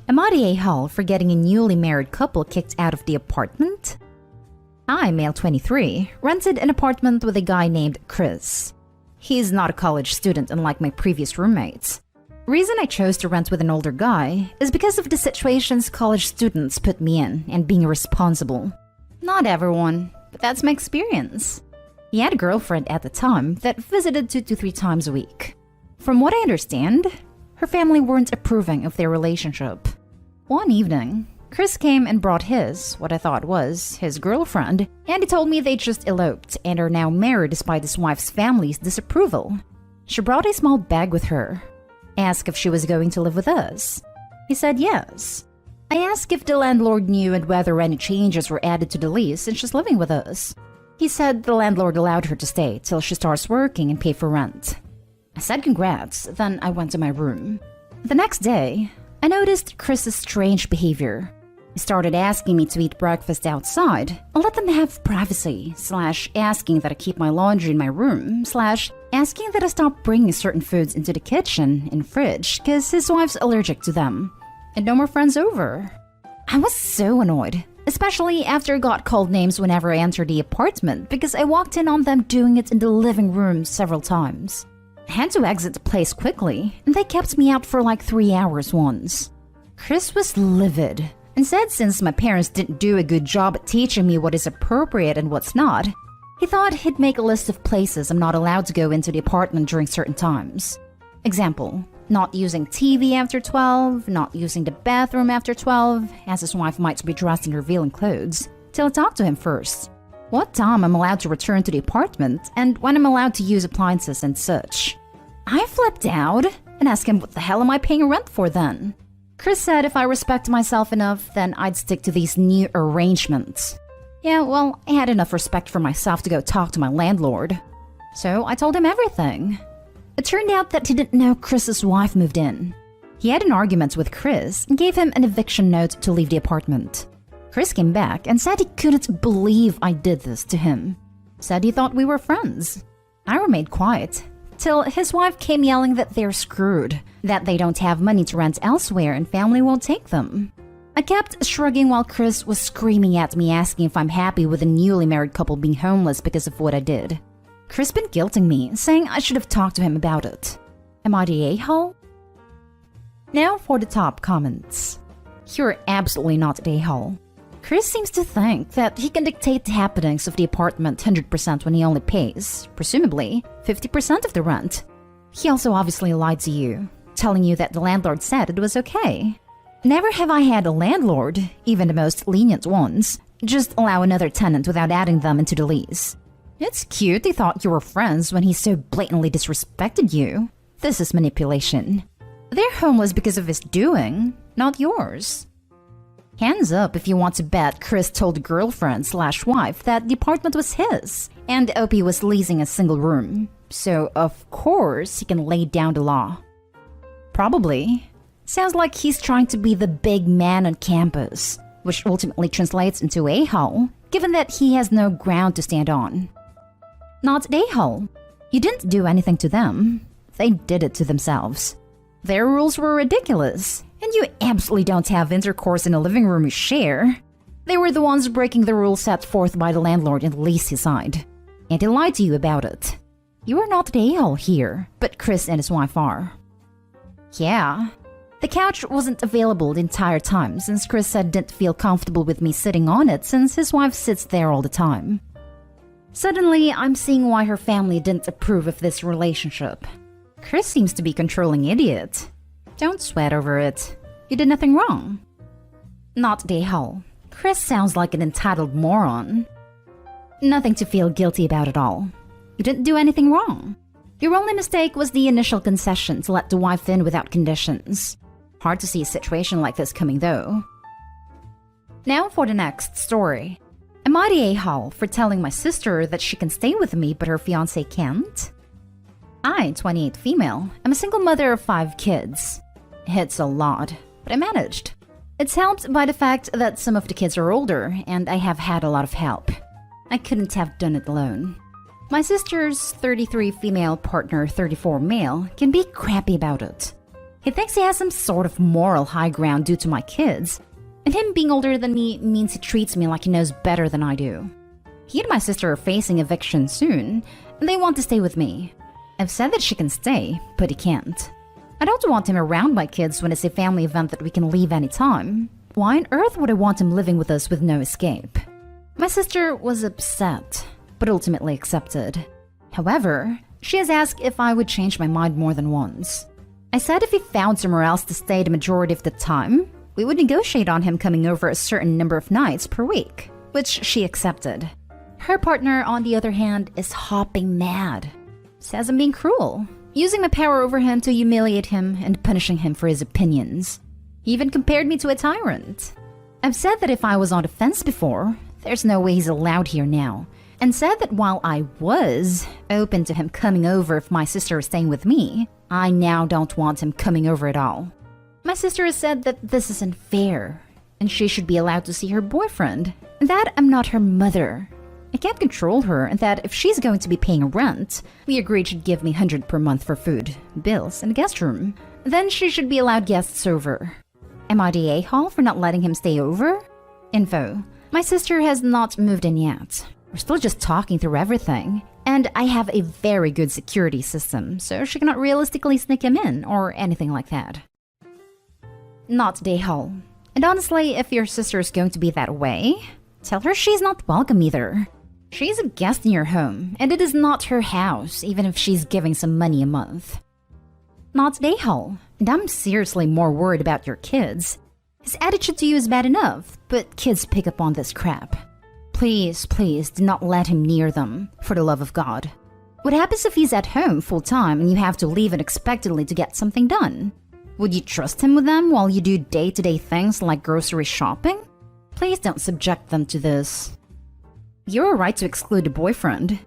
Am I the a-hole for getting a newly married couple kicked out of the apartment? I, male 23, rented an apartment with a guy named Chris. He's not a college student unlike my previous roommates. The reason I chose to rent with an older guy is because of the situations college students put me in and being irresponsible. Not everyone, but that's my experience. He had a girlfriend at the time that visited 2 to 3 times a week. From what I understand, her family weren't approving of their relationship. One evening, Chris came and brought what I thought was, his girlfriend, and he told me they just eloped and are now married despite his wife's family's disapproval. She brought a small bag with her. Asked if she was going to live with us. He said yes. I asked if the landlord knew and whether any changes were added to the lease since she's living with us. He said the landlord allowed her to stay till she starts working and pay for rent. I said congrats, then I went to my room. The next day, I noticed Chris's strange behavior. He started asking me to eat breakfast outside and let them have privacy, / asking that I keep my laundry in my room, / asking that I stop bringing certain foods into the kitchen and fridge because his wife's allergic to them, and no more friends over. I was so annoyed, especially after I got called names whenever I entered the apartment because I walked in on them doing it in the living room several times. I had to exit the place quickly, and they kept me out for like 3 hours once. Chris was livid and said since my parents didn't do a good job at teaching me what is appropriate and what's not, he thought he'd make a list of places I'm not allowed to go into the apartment during certain times. Example, not using TV after 12, not using the bathroom after 12, as his wife might be dressed in revealing clothes, till I talk to him first. What time I'm allowed to return to the apartment, and when I'm allowed to use appliances and such. I flipped out and asked him what the hell am I paying rent for then? Chris said if I respect myself enough, then I'd stick to these new arrangements. Yeah, well, I had enough respect for myself to go talk to my landlord. So I told him everything. It turned out that he didn't know Chris's wife moved in. He had an argument with Chris and gave him an eviction note to leave the apartment. Chris came back and said he couldn't believe I did this to him. Said he thought we were friends. I remained quiet, till his wife came yelling that they're screwed, that they don't have money to rent elsewhere and family won't take them. I kept shrugging while Chris was screaming at me asking if I'm happy with a newly married couple being homeless because of what I did. Chris been guilting me, saying I should have talked to him about it. Am I the a-hole? Now for the top comments. You're absolutely not the a-hole. Chris seems to think that he can dictate the happenings of the apartment 100% when he only pays, presumably, 50% of the rent. He also obviously lied to you, telling you that the landlord said it was okay. Never have I had a landlord, even the most lenient ones, just allow another tenant without adding them into the lease. It's cute they thought you were friends when he so blatantly disrespected you. This is manipulation. They're homeless because of his doing, not yours. Hands up if you want to bet Chris told girlfriend / wife that the apartment was his, and OP was leasing a single room. So of course he can lay down the law. Probably. Sounds like he's trying to be the big man on campus, which ultimately translates into a-hole, given that he has no ground to stand on. Not a-hole. You didn't do anything to them. They did it to themselves. Their rules were ridiculous, and you absolutely don't have intercourse in a living room you share. They were the ones breaking the rules set forth by the landlord in the lease he signed. And he lied to you about it. You are not the a-hole here, but Chris and his wife are. Yeah. The couch wasn't available the entire time since Chris said didn't feel comfortable with me sitting on it since his wife sits there all the time. Suddenly, I'm seeing why her family didn't approve of this relationship. Chris seems to be controlling idiot. Don't sweat over it. You did nothing wrong. Not the a-hole. Chris sounds like an entitled moron. Nothing to feel guilty about at all. You didn't do anything wrong. Your only mistake was the initial concession to let the wife in without conditions. Hard to see a situation like this coming though. Now for the next story. Am I the a-hole for telling my sister that she can stay with me but her fiancé can't? I, 28 female, am a single mother of 5 kids. It's a lot, but I managed. It's helped by the fact that some of the kids are older and I have had a lot of help. I couldn't have done it alone. My sister's 33 female partner, 34 male, can be crappy about it. He thinks he has some sort of moral high ground due to my kids, and him being older than me means he treats me like he knows better than I do. He and my sister are facing eviction soon, and they want to stay with me. I've said that she can stay, but he can't. I don't want him around my kids when it's a family event that we can leave anytime. Why on earth would I want him living with us with no escape? My sister was upset, but ultimately accepted. However, she has asked if I would change my mind more than once. I said if he found somewhere else to stay the majority of the time, we would negotiate on him coming over a certain number of nights per week, which she accepted. Her partner, on the other hand, is hopping mad. Says I'm being cruel, using my power over him to humiliate him and punishing him for his opinions. He even compared me to a tyrant. I've said that if I was on the fence before, there's no way he's allowed here now, and said that while I was open to him coming over if my sister is staying with me, I now don't want him coming over at all. My sister has said that this is unfair, and she should be allowed to see her boyfriend, and that I'm not her mother. I can't control her, and that if she's going to be paying rent, we agreed she'd give me $100 per month for food, bills, and a guest room. Then she should be allowed guests over. Am I the a-hole for not letting him stay over? Info. My sister has not moved in yet. We're still just talking through everything, and I have a very good security system, so she cannot realistically sneak him in or anything like that. Not the a-hole. And honestly, if your sister is going to be that way, tell her she's not welcome either. She's a guest in your home, and it is not her house, even if she's giving some money a month. Not the a-hole. And I'm seriously more worried about your kids. His attitude to you is bad enough, but kids pick up on this crap. Please, please, do not let him near them, for the love of God. What happens if he's at home full-time and you have to leave unexpectedly to get something done? Would you trust him with them while you do day-to-day things like grocery shopping? Please don't subject them to this. You're right to exclude a boyfriend.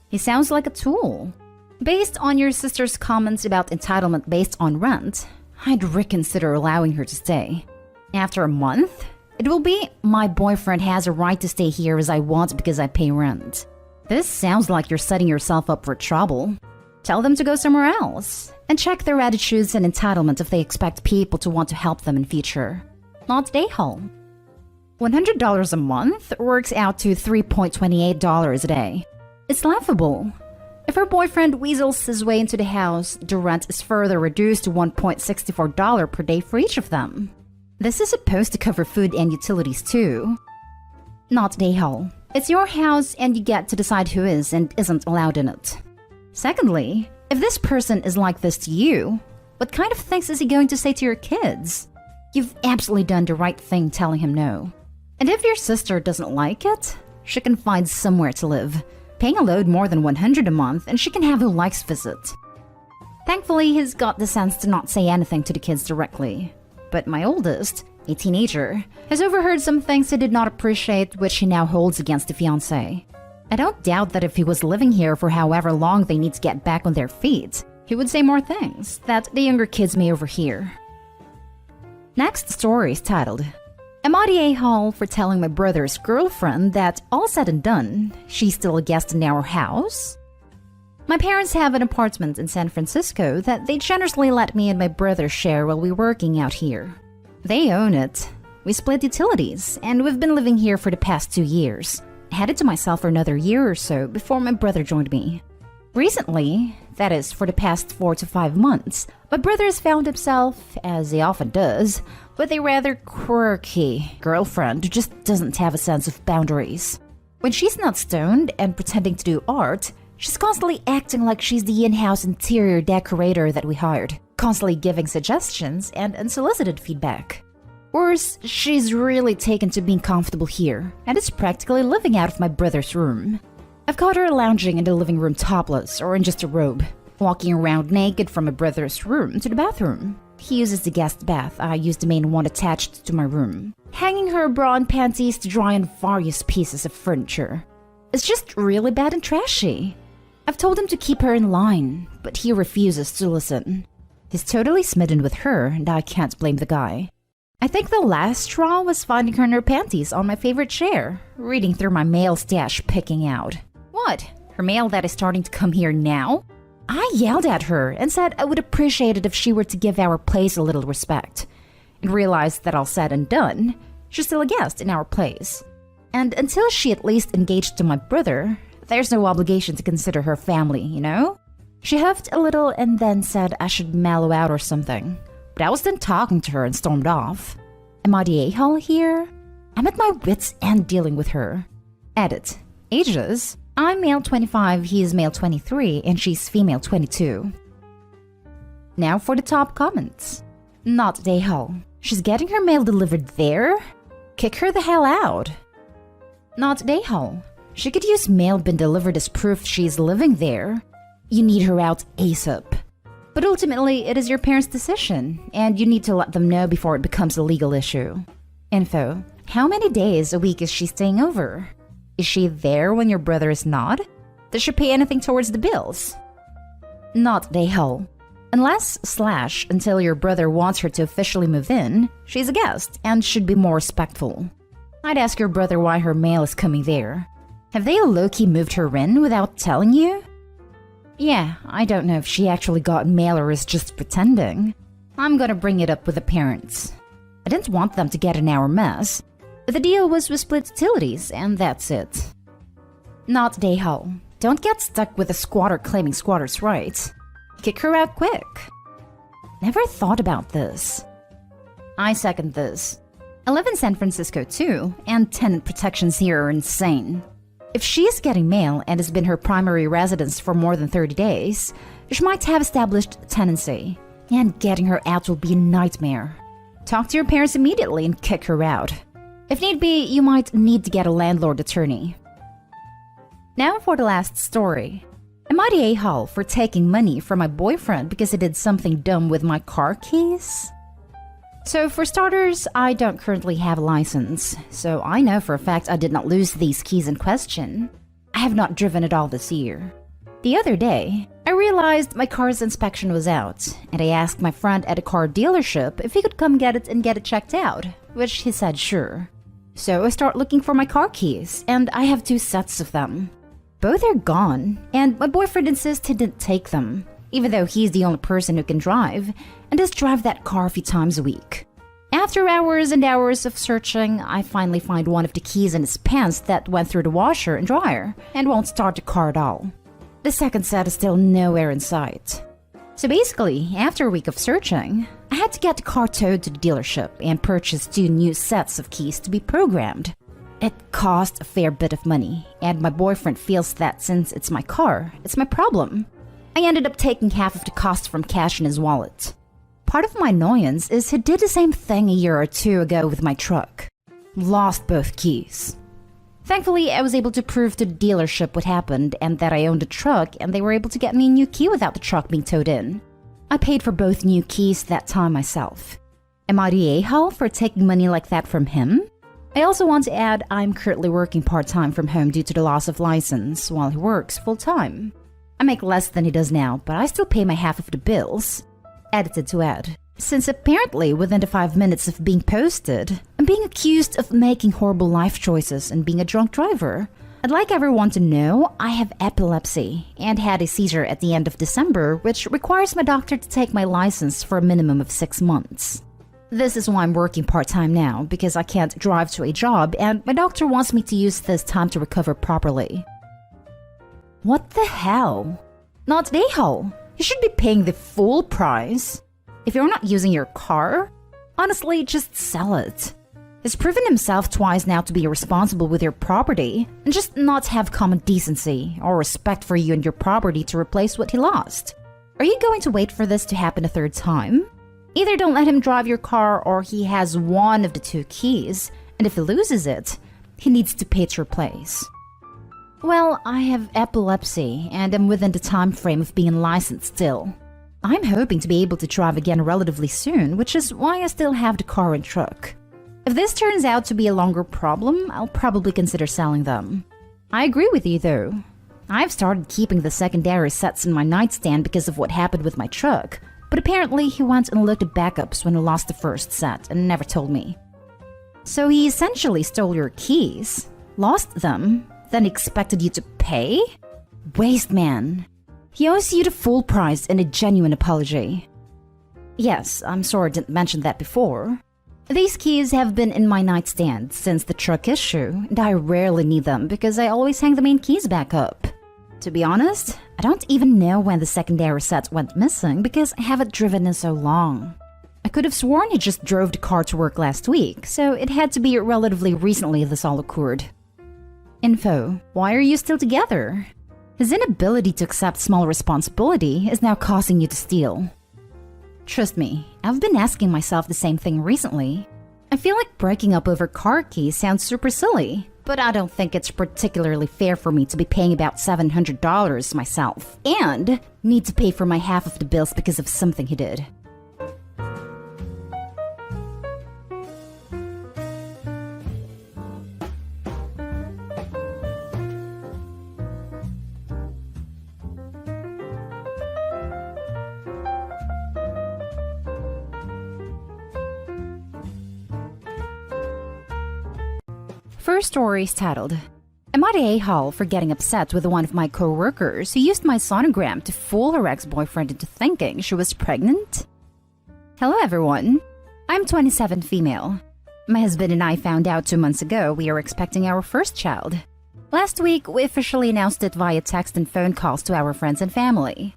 He sounds like a tool. Based on your sister's comments about entitlement based on rent, I'd reconsider allowing her to stay. After a month, it will be, my boyfriend has a right to stay here as I want because I pay rent. This sounds like you're setting yourself up for trouble. Tell them to go somewhere else, and check their attitudes and entitlement if they expect people to want to help them in future. Not day hole. $100 a month works out to $3.28 a day. It's laughable. If her boyfriend weasels his way into the house, the rent is further reduced to $1.64 per day for each of them. This is supposed to cover food and utilities too. Not day hole. It's your house and you get to decide who is and isn't allowed in it. Secondly, if this person is like this to you, what kind of things is he going to say to your kids? You've absolutely done the right thing telling him no. And if your sister doesn't like it, she can find somewhere to live, paying a load more than $100 a month, and she can have who likes visit. Thankfully, he's got the sense to not say anything to the kids directly. But my oldest, a teenager, has overheard some things he did not appreciate, which he now holds against the fiancé. I don't doubt that if he was living here for however long they need to get back on their feet, he would say more things that the younger kids may overhear. Next story is titled, Am I the a-hole for telling my brother's girlfriend that, all said and done, she's still a guest in our house? My parents have an apartment in San Francisco that they generously let me and my brother share while we're working out here. They own it. We split utilities, and we've been living here for the past 2 years. I had it to myself for another year or so before my brother joined me. Recently, that is, for the past 4 to 5 months, my brother has found himself, as he often does, with a rather quirky girlfriend who just doesn't have a sense of boundaries. When she's not stoned and pretending to do art, she's constantly acting like she's the in-house interior decorator that we hired, constantly giving suggestions and unsolicited feedback. Worse, she's really taken to being comfortable here, and is practically living out of my brother's room. I've caught her lounging in the living room topless or in just a robe, walking around naked from my brother's room to the bathroom. He uses the guest bath, I use the main one attached to my room, hanging her bra and panties to dry on various pieces of furniture. It's just really bad and trashy. I've told him to keep her in line, but he refuses to listen. He's totally smitten with her, and I can't blame the guy. I think the last straw was finding her in her panties on my favorite chair, reading through my mail stash picking out. What? Her mail that is starting to come here now? I yelled at her and said I would appreciate it if she were to give our place a little respect, and realized that all said and done, she's still a guest in our place. And until she at least engaged to my brother, there's no obligation to consider her family, you know? She huffed a little and then said I should mellow out or something. But I was done talking to her and stormed off. Am I the a-hole here? I'm at my wits' end dealing with her. Edit. Ages. I'm male 25, he is male 23, and she's female 22. Now for the top comments. Not the a-hole. She's getting her mail delivered there? Kick her the hell out. Not the a-hole. She could use mail been delivered as proof she's living there. You need her out ASAP. But ultimately, it is your parents' decision, and you need to let them know before it becomes a legal issue. Info. How many days a week is she staying over? Is she there when your brother is not? Does she pay anything towards the bills? Not the a-hole. Unless/until your brother wants her to officially move in, she's a guest and should be more respectful. I'd ask your brother why her mail is coming there. Have they low-key moved her in without telling you? Yeah, I don't know if she actually got mail or is just pretending. I'm gonna bring it up with the parents. I didn't want them to get in our mess. The deal was we split utilities, and that's it. Not the a-hole. Don't get stuck with a squatter claiming squatters' rights. Kick her out quick. Never thought about this. I second this. I live in San Francisco too, and tenant protections here are insane. If she's getting mail and has been her primary residence for more than 30 days, she might have established tenancy, and getting her out will be a nightmare. Talk to your parents immediately and kick her out. If need be, you might need to get a landlord attorney. Now for the last story. Am I the a-hole for taking money from my boyfriend because he did something dumb with my car keys? So for starters, I don't currently have a license, so I know for a fact I did not lose these keys in question. I have not driven at all this year. The other day, I realized my car's inspection was out, and I asked my friend at a car dealership if he could come get it and get it checked out, which he said sure. So I start looking for my car keys, and I have 2 sets of them. Both are gone, and my boyfriend insists he didn't take them, even though he's the only person who can drive, and does drive that car a few times a week. After hours and hours of searching, I finally find one of the keys in his pants that went through the washer and dryer, and won't start the car at all. The second set is still nowhere in sight. So basically, after a week of searching, I had to get the car towed to the dealership and purchase 2 new sets of keys to be programmed. It cost a fair bit of money, and my boyfriend feels that since it's my car, it's my problem. I ended up taking half of the cost from cash in his wallet. Part of my annoyance is he did the same thing a year or 2 ago with my truck. Lost both keys. Thankfully, I was able to prove to the dealership what happened and that I owned a truck, and they were able to get me a new key without the truck being towed in. I paid for both new keys that time myself. Am I the a-hole for taking money like that from him? I also want to add I'm currently working part-time from home due to the loss of license, while he works full-time. I make less than he does now, but I still pay my half of the bills. Edited to add. Since apparently within the 5 minutes of being posted, I'm being accused of making horrible life choices and being a drunk driver. I'd like everyone to know I have epilepsy and had a seizure at the end of December, which requires my doctor to take my license for a minimum of 6 months. This is why I'm working part-time now, because I can't drive to a job and my doctor wants me to use this time to recover properly. What the hell? Not the a-hole. You should be paying the full price. If you're not using your car, honestly, just sell it. He's proven himself twice now to be responsible with your property and just not have common decency or respect for you and your property to replace what he lost. Are you going to wait for this to happen a 3rd time? Either don't let him drive your car or he has one of the 2 keys, and if he loses it, he needs to pay to replace. Well, I have epilepsy and am within the time frame of being licensed still. I'm hoping to be able to drive again relatively soon, which is why I still have the car and truck. If this turns out to be a longer problem, I'll probably consider selling them. I agree with you though. I've started keeping the secondary sets in my nightstand because of what happened with my truck, but apparently he went and looked at backups when he lost the first set and never told me. So he essentially stole your keys, lost them, then expected you to pay? Waste man. He owes you the full price and a genuine apology. Yes, I'm sorry I didn't mention that before. These keys have been in my nightstand since the truck issue, and I rarely need them because I always hang the main keys back up. To be honest, I don't even know when the secondary set went missing because I haven't driven in so long. I could have sworn he just drove the car to work last week, so it had to be relatively recently this all occurred. Info: why are you still together? His inability to accept small responsibility is now causing you to steal. Trust me, I've been asking myself the same thing recently. I feel like breaking up over car keys sounds super silly, but I don't think it's particularly fair for me to be paying about $700 myself, and need to pay for my half of the bills because of something he did. First story is titled, Am I the a-hole for getting upset with one of my co-workers who used my sonogram to fool her ex-boyfriend into thinking she was pregnant? Hello everyone, I'm 27 female. My husband and I found out 2 months ago we are expecting our first child. Last week, we officially announced it via text and phone calls to our friends and family.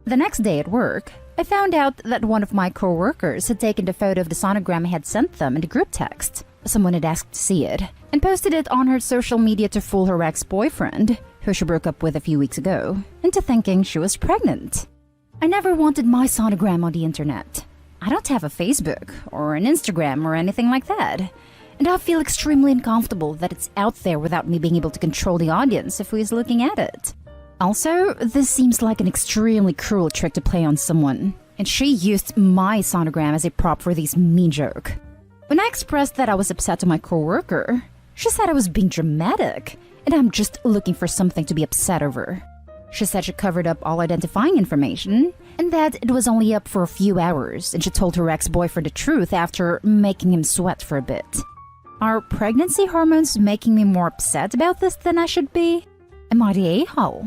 The next day at work, I found out that one of my co-workers had taken the photo of the sonogram I had sent them in the group text. Someone had asked to see it, and posted it on her social media to fool her ex-boyfriend, who she broke up with a few weeks ago, into thinking she was pregnant. I never wanted my sonogram on the internet. I don't have a Facebook, or an Instagram, or anything like that. And I feel extremely uncomfortable that it's out there without me being able to control the audience if who is looking at it. Also, this seems like an extremely cruel trick to play on someone, and she used my sonogram as a prop for this mean joke. When I expressed that I was upset to my co-worker, she said I was being dramatic, and I'm just looking for something to be upset over. She said she covered up all identifying information, and that it was only up for a few hours, and she told her ex-boyfriend the truth after making him sweat for a bit. Are pregnancy hormones making me more upset about this than I should be? Am I the a-hole?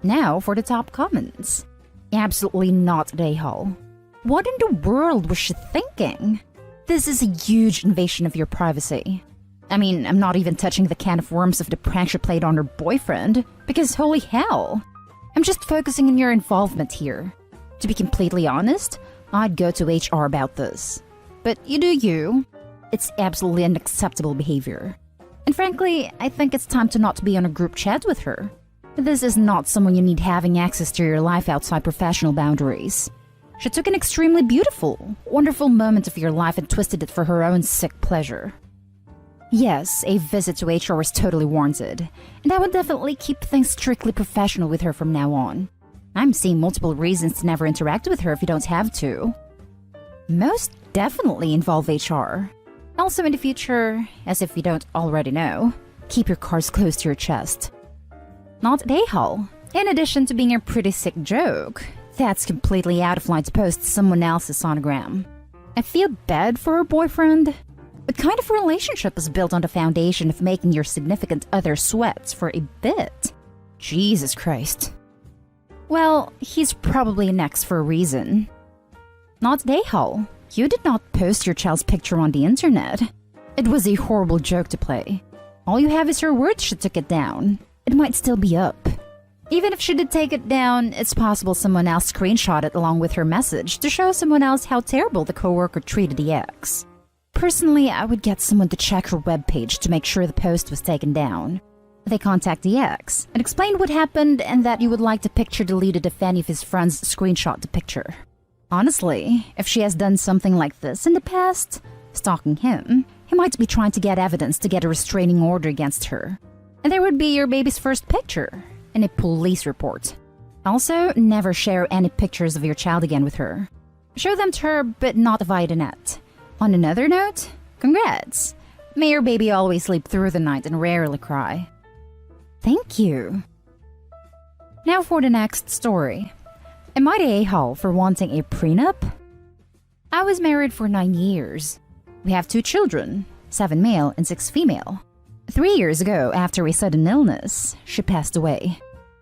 Now for the top comments. Absolutely not the a-hole. What in the world was she thinking? This is a huge invasion of your privacy. I mean, I'm not even touching the can of worms of the prank she played on her boyfriend, because holy hell. I'm just focusing on your involvement here. To be completely honest, I'd go to HR about this. But you do you. It's absolutely unacceptable behavior. And frankly, I think it's time to not be on a group chat with her. This is not someone you need having access to your life outside professional boundaries. She took an extremely beautiful, wonderful moment of your life and twisted it for her own sick pleasure. Yes, a visit to HR is totally warranted, and I would definitely keep things strictly professional with her from now on. I'm seeing multiple reasons to never interact with her if you don't have to. Most definitely involve HR. Also in the future, as if you don't already know, keep your cards close to your chest. Not the a-hole. In addition to being a pretty sick joke, that's completely out of line to post someone else's sonogram. I feel bad for her boyfriend. What kind of relationship is built on the foundation of making your significant other sweat for a bit? Jesus Christ. Well, he's probably an ex for a reason. Not the a-hole. You did not post your child's picture on the internet. It was a horrible joke to play. All you have is her word she took it down. It might still be up. Even if she did take it down, it's possible someone else screenshot it along with her message to show someone else how terrible the coworker treated the ex. Personally, I would get someone to check her webpage to make sure the post was taken down. They contact the ex and explain what happened and that you would like the picture deleted if any of his friends screenshot the picture. Honestly, if she has done something like this in the past, stalking him, he might be trying to get evidence to get a restraining order against her. And there would be your baby's first picture. And a police report. Also, never share any pictures of your child again with her. Show them to her, but not via the net. On another note, congrats! May your baby always sleep through the night and rarely cry. Thank you. Now for the next story. Am I the a-hole for wanting a prenup? I was married for 9 years. We have 2 children, 7 male and 6 female. 3 years ago, after a sudden illness, she passed away.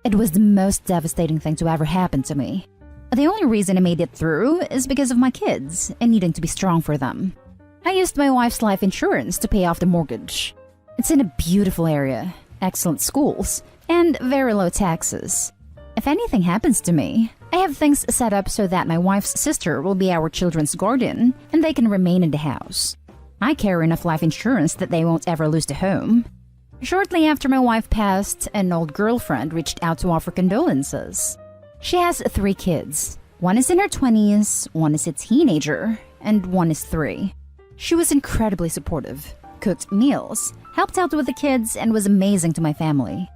It was the most devastating thing to ever happen to me. The only reason I made it through is because of my kids and needing to be strong for them. I used my wife's life insurance to pay off the mortgage. It's in a beautiful area, excellent schools, and very low taxes. If anything happens to me, I have things set up so that my wife's sister will be our children's guardian and they can remain in the house. I carry enough life insurance that they won't ever lose the home. Shortly after my wife passed, an old girlfriend reached out to offer condolences. She has 3 kids. One is in her 20s, one is a teenager, and one is 3. She was incredibly supportive, cooked meals, helped out with the kids, and was amazing to my family.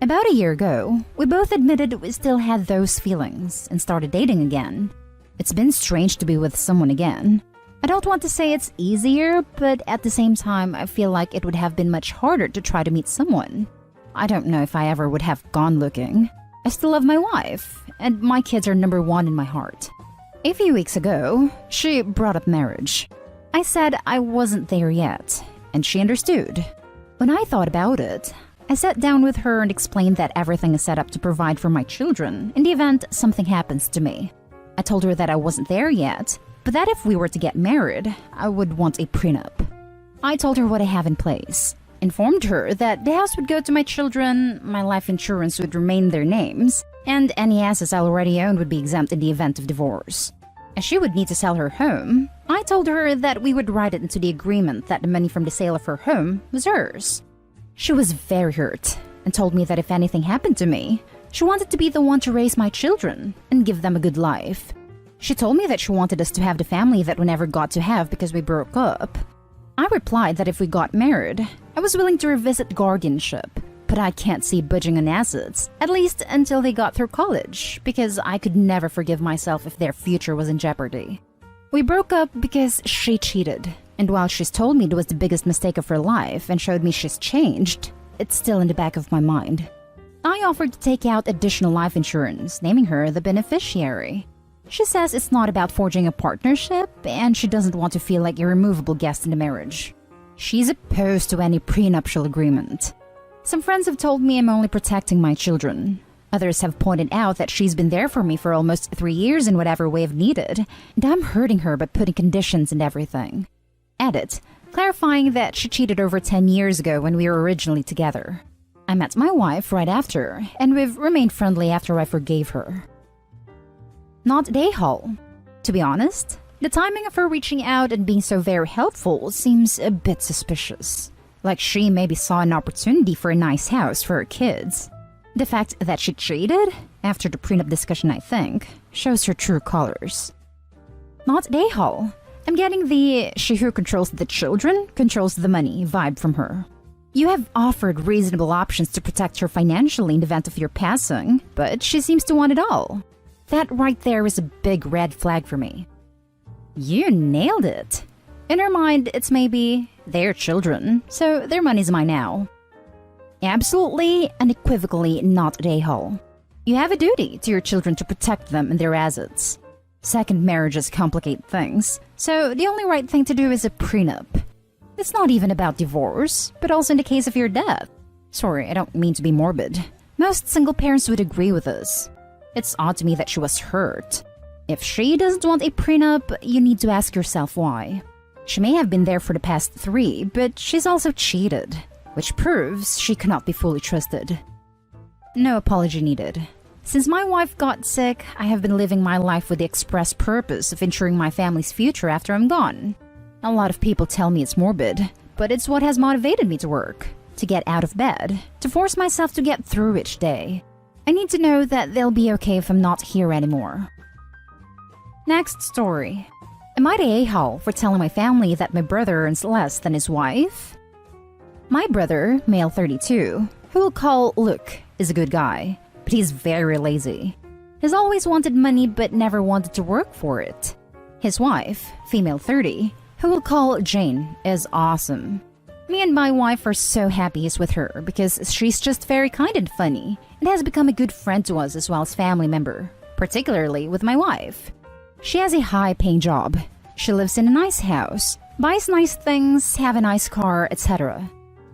About a year ago, we both admitted we still had those feelings and started dating again. It's been strange to be with someone again. I don't want to say it's easier, but at the same time, I feel like it would have been much harder to try to meet someone. I don't know if I ever would have gone looking. I still love my wife, and my kids are number 1 in my heart. A few weeks ago, she brought up marriage. I said I wasn't there yet, and she understood. When I thought about it, I sat down with her and explained that everything is set up to provide for my children in the event something happens to me. I told her that I wasn't there yet, but that if we were to get married, I would want a prenup. I told her what I have in place, informed her that the house would go to my children, my life insurance would remain in their names, and any assets I already owned would be exempt in the event of divorce. As she would need to sell her home, I told her that we would write it into the agreement that the money from the sale of her home was hers. She was very hurt and told me that if anything happened to me, she wanted to be the one to raise my children and give them a good life. She told me that she wanted us to have the family that we never got to have because we broke up. I replied that if we got married, I was willing to revisit guardianship, but I can't see budging on assets, at least until they got through college, because I could never forgive myself if their future was in jeopardy. We broke up because she cheated, and while she's told me it was the biggest mistake of her life and showed me she's changed, it's still in the back of my mind. I offered to take out additional life insurance, naming her the beneficiary. She says it's not about forging a partnership, and she doesn't want to feel like a removable guest in the marriage. She's opposed to any prenuptial agreement. Some friends have told me I'm only protecting my children. Others have pointed out that she's been there for me for almost 3 years in whatever way I've needed, and I'm hurting her by putting conditions and everything. Edit, clarifying that she cheated over 10 years ago when we were originally together. I met my wife right after, and we've remained friendly after I forgave her. Not day haul. To be honest, the timing of her reaching out and being so very helpful seems a bit suspicious. Like she maybe saw an opportunity for a nice house for her kids. The fact that she cheated, after the prenup discussion I think, shows her true colors. Not day haul. I'm getting the she who controls the children controls the money vibe from her. You have offered reasonable options to protect her financially in the event of your passing, but she seems to want it all. That right there is a big red flag for me. You nailed it. In her mind, it's maybe their children, so their money's mine now. Absolutely, unequivocally not a hole. You have a duty to your children to protect them and their assets. Second marriages complicate things, so the only right thing to do is a prenup. It's not even about divorce, but also in the case of your death. Sorry, I don't mean to be morbid. Most single parents would agree with this. It's odd to me that she was hurt. If she doesn't want a prenup, you need to ask yourself why. She may have been there for the past 3, but she's also cheated, which proves she cannot be fully trusted. No apology needed. Since my wife got sick, I have been living my life with the express purpose of ensuring my family's future after I'm gone. A lot of people tell me it's morbid, but it's what has motivated me to work, to get out of bed, to force myself to get through each day. I need to know that they'll be okay if I'm not here anymore. Next story. Am I the a-hole for telling my family that my brother earns less than his wife? My brother, male 32, who we'll call Luke, is a good guy, but he's very lazy. He's always wanted money but never wanted to work for it. His wife, female 30, who we'll call Jane, is awesome. Me and my wife are so happy he's with her because she's just very kind and funny and has become a good friend to us as well as family member, particularly with my wife. She has a high-paying job. She lives in a nice house, buys nice things, have a nice car, etc.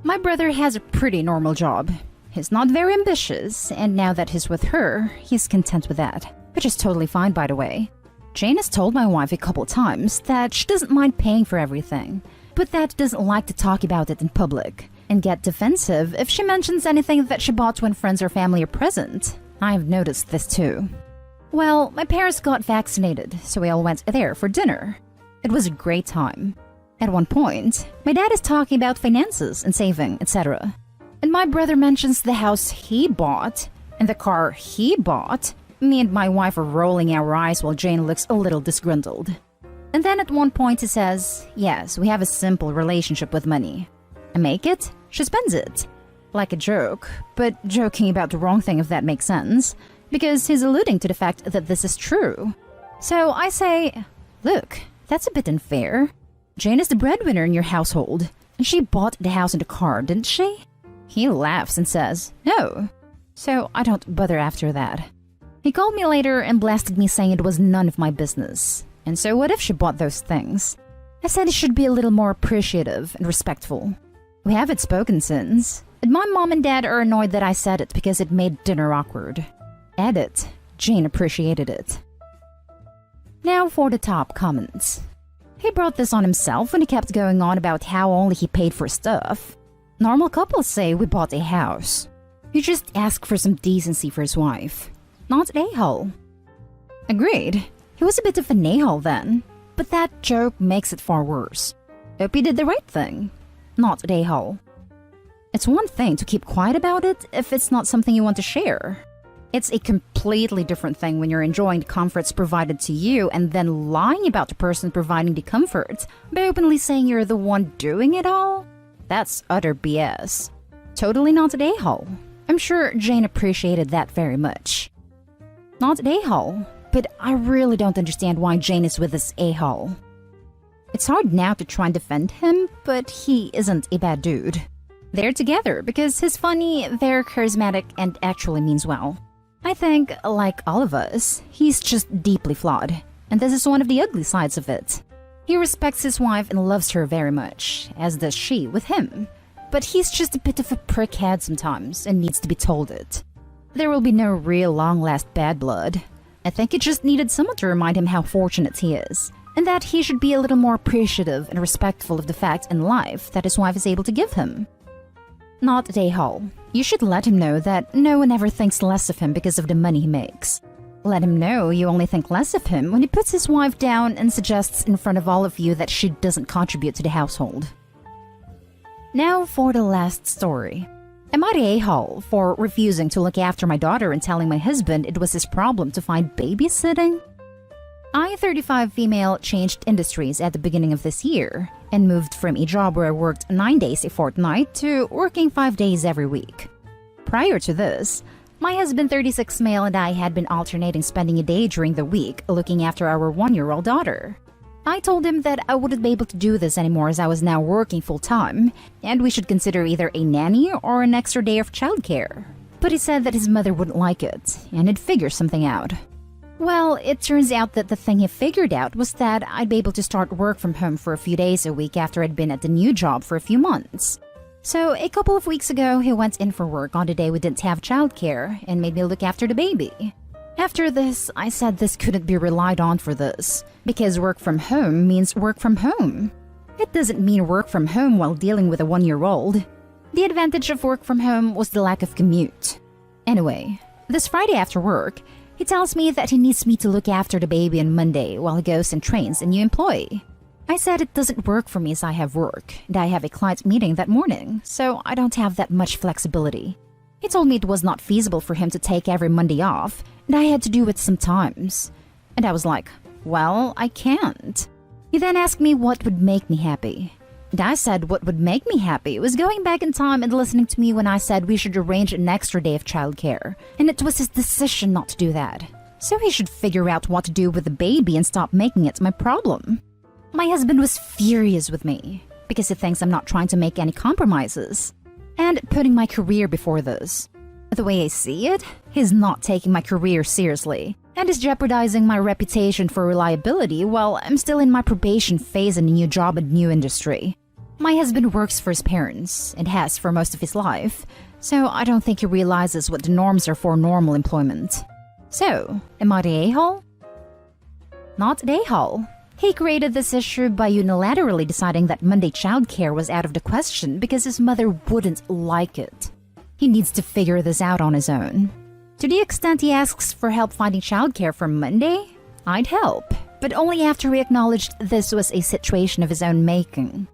My brother has a pretty normal job. He's not very ambitious, and now that he's with her, he's content with that. Which is totally fine, by the way. Jane has told my wife a couple times that she doesn't mind paying for everything, but that doesn't like to talk about it in public, and get defensive if she mentions anything that she bought when friends or family are present. I've noticed this too. Well, my parents got vaccinated, so we all went there for dinner. It was a great time. At one point, my dad is talking about finances and saving, etc. And my brother mentions the house he bought and the car he bought. Me and my wife are rolling our eyes while Jane looks a little disgruntled. And then at one point he says, yes, we have a simple relationship with money. I make it, she spends it. Like a joke, but joking about the wrong thing if that makes sense, because he's alluding to the fact that this is true. So I say, look, that's a bit unfair. Jane is the breadwinner in your household, and she bought the house and the car, didn't she? He laughs and says, no. So I don't bother after that. He called me later and blasted me saying it was none of my business. And so what if she bought those things? I said he should be a little more appreciative and respectful. We haven't spoken since, and my mom and dad are annoyed that I said it because it made dinner awkward. Edit. Jane appreciated it. Now for the top comments. He brought this on himself when he kept going on about how only he paid for stuff. Normal couples say we bought a house. You just ask for some decency for his wife. Not an a-hole. Agreed. He was a bit of an a-hole then, but that joke makes it far worse. Hope he did the right thing. Not an a-hole. It's one thing to keep quiet about it if it's not something you want to share. It's a completely different thing when you're enjoying the comforts provided to you and then lying about the person providing the comfort by openly saying you're the one doing it all. That's utter BS. Totally not an a-hole. I'm sure Jane appreciated that very much. Not an a-hole, but I really don't understand why Jane is with this a-hole. It's hard now to try and defend him, but he isn't a bad dude. They're together because he's funny, they're charismatic, and actually means well. I think, like all of us, he's just deeply flawed, and this is one of the ugly sides of it. He respects his wife and loves her very much, as does she with him. But he's just a bit of a prickhead sometimes and needs to be told it. There will be no real long-last bad blood. I think it just needed someone to remind him how fortunate he is, and that he should be a little more appreciative and respectful of the fact and life that his wife is able to give him. Not at a-hole. You should let him know that no one ever thinks less of him because of the money he makes. Let him know you only think less of him when he puts his wife down and suggests in front of all of you that she doesn't contribute to the household. Now for the last story. Am I the a-hole for refusing to look after my daughter and telling my husband it was his problem to find babysitting? I, 35 female, changed industries at the beginning of this year and moved from a job where I worked 9 days a fortnight to working 5 days every week. Prior to this, my husband, 36 male, and I had been alternating spending a day during the week looking after our 1-year-old daughter. I told him that I wouldn't be able to do this anymore as I was now working full-time, and we should consider either a nanny or an extra day of childcare. But he said that his mother wouldn't like it, and he'd figure something out. Well, it turns out that the thing he figured out was that I'd be able to start work from home for a few days a week after I'd been at the new job for a few months. So a couple of weeks ago, he went in for work on the day we didn't have childcare and made me look after the baby. After this, I said this couldn't be relied on for this, because work from home means work from home. It doesn't mean work from home while dealing with a 1-year-old. The advantage of work from home was the lack of commute. Anyway, this Friday after work, he tells me that he needs me to look after the baby on Monday while he goes and trains a new employee. I said it doesn't work for me as I have work, and I have a client meeting that morning, so I don't have that much flexibility. He told me it was not feasible for him to take every Monday off, and I had to do it sometimes. And I was like, well, I can't. He then asked me what would make me happy. And I said what would make me happy was going back in time and listening to me when I said we should arrange an extra day of childcare, and it was his decision not to do that. So he should figure out what to do with the baby and stop making it my problem. My husband was furious with me, because he thinks I'm not trying to make any compromises, and putting my career before this. The way I see it, he's not taking my career seriously, and is jeopardizing my reputation for reliability while I'm still in my probation phase in a new job and new industry. My husband works for his parents and has for most of his life, so I don't think he realizes what the norms are for normal employment. So, am I the a-hole? Not the a-hole. He created this issue by unilaterally deciding that Monday childcare was out of the question because his mother wouldn't like it. He needs to figure this out on his own. To the extent he asks for help finding childcare for Monday, I'd help, but only after he acknowledged this was a situation of his own making.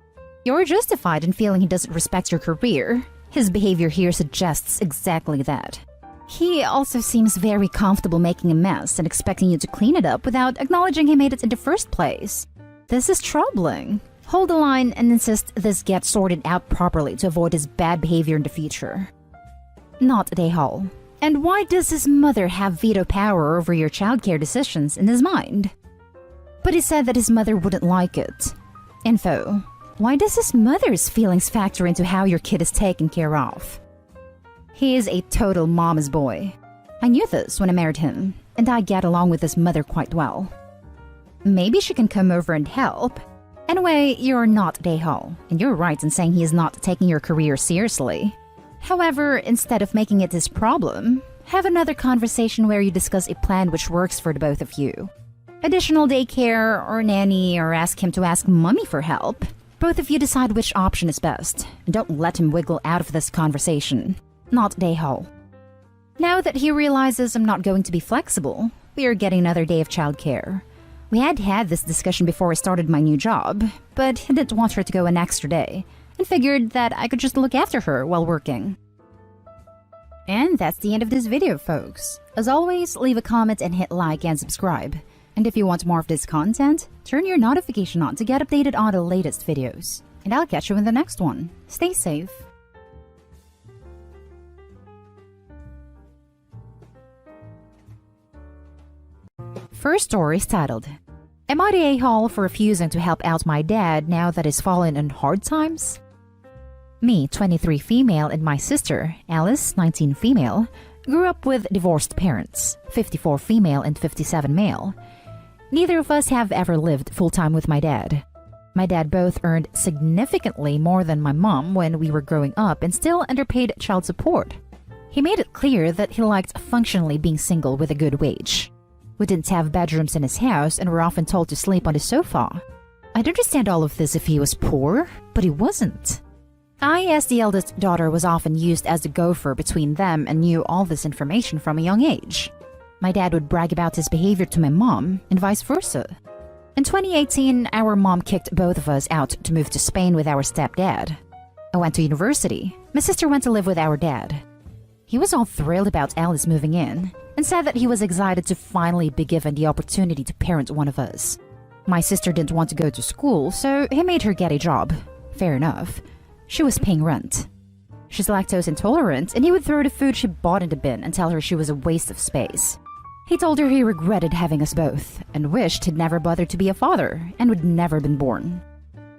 You're justified in feeling he doesn't respect your career. His behavior here suggests exactly that. He also seems very comfortable making a mess and expecting you to clean it up without acknowledging he made it in the first place. This is troubling. Hold the line and insist this gets sorted out properly to avoid his bad behavior in the future. Not the a-hole. And why does his mother have veto power over your childcare decisions in his mind? But he said that his mother wouldn't like it. Info. Why does his mother's feelings factor into how your kid is taken care of? He is a total mama's boy. I knew this when I married him, and I get along with his mother quite well. Maybe she can come over and help. Anyway, you're not the a-hole, and you're right in saying he is not taking your career seriously. However, instead of making it his problem, have another conversation where you discuss a plan which works for the both of you. Additional daycare or nanny, or ask him to ask mommy for help. Both of you decide which option is best, and don't let him wiggle out of this conversation. Not the a-hole. Now that he realizes I'm not going to be flexible, we are getting another day of childcare. We had this discussion before I started my new job, but he didn't want her to go an extra day, and figured that I could just look after her while working. And that's the end of this video, folks. As always, leave a comment and hit like and subscribe. And if you want more of this content, turn your notification on to get updated on the latest videos. And I'll catch you in the next one. Stay safe. First story is titled, Am I the a-hole for refusing to help out my dad now that he's fallen in hard times? Me, 23 female, and my sister, Alice, 19 female, grew up with divorced parents, 54 female and 57 male. Neither of us have ever lived full-time with my dad. My dad both earned significantly more than my mom when we were growing up and still underpaid child support. He made it clear that he liked functionally being single with a good wage. We didn't have bedrooms in his house and were often told to sleep on the sofa. I'd understand all of this if he was poor, but he wasn't. I, as the eldest daughter, was often used as the gopher between them and knew all this information from a young age. My dad would brag about his behavior to my mom, and vice versa. In 2018, our mom kicked both of us out to move to Spain with our stepdad. I went to university. My sister went to live with our dad. He was all thrilled about Alice moving in, and said that he was excited to finally be given the opportunity to parent one of us. My sister didn't want to go to school, so he made her get a job. Fair enough. She was paying rent. She's lactose intolerant, and he would throw the food she bought in the bin and tell her she was a waste of space. He told her he regretted having us both, and wished he'd never bothered to be a father, and would never been born.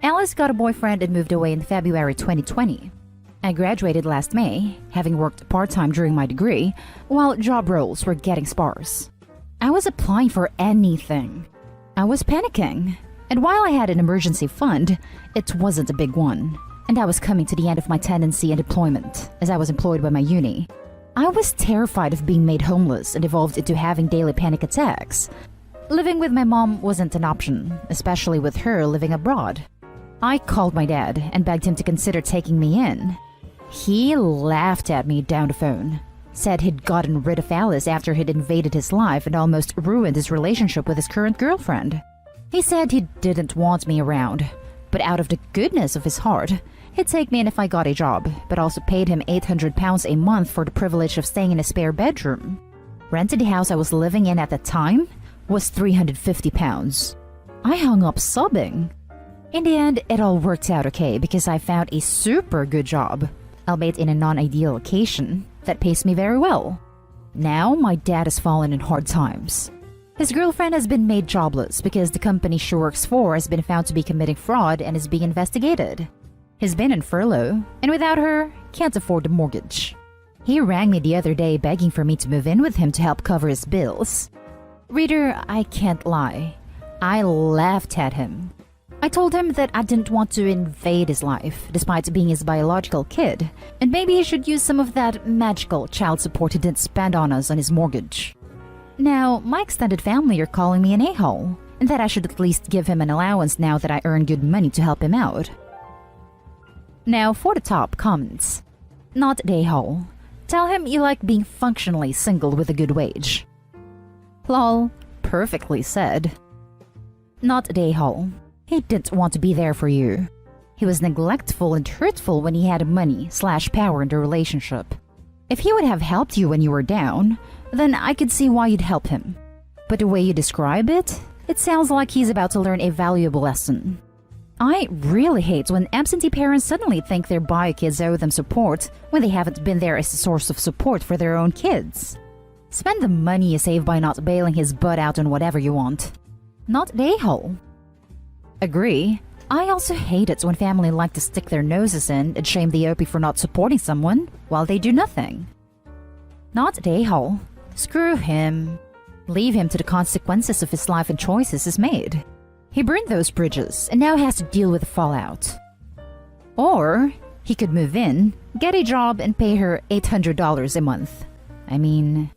Alice got a boyfriend and moved away in February 2020. I graduated last May, having worked part-time during my degree, while job roles were getting sparse. I was applying for anything. I was panicking, and while I had an emergency fund, it wasn't a big one, and I was coming to the end of my tenancy and deployment, as I was employed by my uni. I was terrified of being made homeless and evolved into having daily panic attacks. Living with my mom wasn't an option, especially with her living abroad. I called my dad and begged him to consider taking me in. He laughed at me down the phone, said he'd gotten rid of Alice after he'd invaded his life and almost ruined his relationship with his current girlfriend. He said he didn't want me around, but out of the goodness of his heart, he'd take me in if I got a job, but also paid him £800 a month for the privilege of staying in a spare bedroom. Rent to the house I was living in at the time was £350. I hung up sobbing. In the end, it all worked out okay because I found a super good job, albeit in a non-ideal location, that pays me very well. Now, my dad has fallen in hard times. His girlfriend has been made jobless because the company she works for has been found to be committing fraud and is being investigated. He's been in furlough, and without her, can't afford the mortgage. He rang me the other day begging for me to move in with him to help cover his bills. Reader, I can't lie. I laughed at him. I told him that I didn't want to invade his life, despite being his biological kid, and maybe he should use some of that magical child support he didn't spend on us on his mortgage. Now, my extended family are calling me an a-hole, and that I should at least give him an allowance now that I earn good money to help him out. Now for the top comments. Not an a-hole. Tell him you like being functionally single with a good wage. Lol, perfectly said. Not an a-hole. He didn't want to be there for you. He was neglectful and hurtful when he had money/power in the relationship. If he would have helped you when you were down, then I could see why you'd help him. But the way you describe it, it sounds like he's about to learn a valuable lesson. I really hate when absentee parents suddenly think their bio kids owe them support when they haven't been there as a source of support for their own kids. Spend the money you save by not bailing his butt out on whatever you want. Not an a-hole. Agree. I also hate it when family like to stick their noses in and shame the OP for not supporting someone while they do nothing. Not an a-hole. Screw him. Leave him to the consequences of his life and choices he's made. He burned those bridges and now has to deal with the fallout. Or he could move in, get a job, and pay her $800 a month. I mean...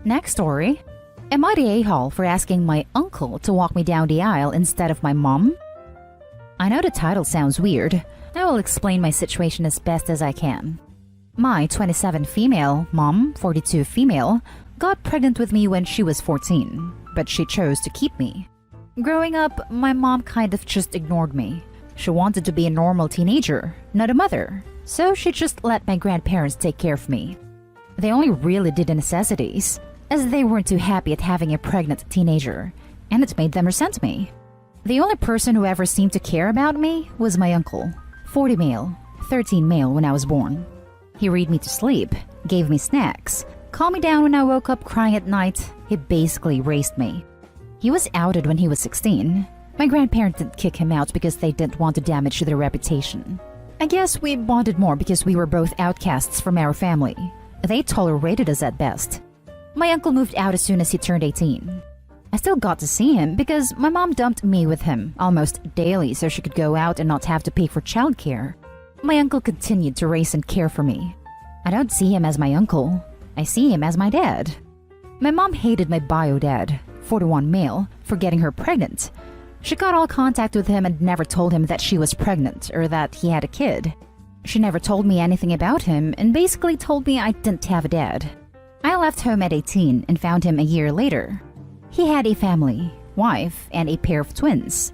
Next story. Am I the a-hole for asking my uncle to walk me down the aisle instead of my mom? I know the title sounds weird. I will explain my situation as best as I can. My 27 female mom, 42 female, got pregnant with me when she was 14, but she chose to keep me. Growing up, my mom kind of just ignored me. She wanted to be a normal teenager, not a mother, so she just let my grandparents take care of me. They only really did the necessities, as they weren't too happy at having a pregnant teenager, and it made them resent me. The only person who ever seemed to care about me was my uncle, 40 male, 13 male when I was born. He read me to sleep, gave me snacks, calmed me down when I woke up crying at night. He basically raised me. He was outed when he was 16. My grandparents didn't kick him out because they didn't want to damage their reputation. I guess we bonded more because we were both outcasts from our family. They tolerated us at best. My uncle moved out as soon as he turned 18. I still got to see him because my mom dumped me with him almost daily so she could go out and not have to pay for childcare. My uncle continued to raise and care for me. I don't see him as my uncle. I see him as my dad. My mom hated my bio dad, 41 male, for getting her pregnant. She cut all contact with him and never told him that she was pregnant or that he had a kid. She never told me anything about him and basically told me I didn't have a dad. I left home at 18 and found him a year later. He had a family, wife, and a pair of twins.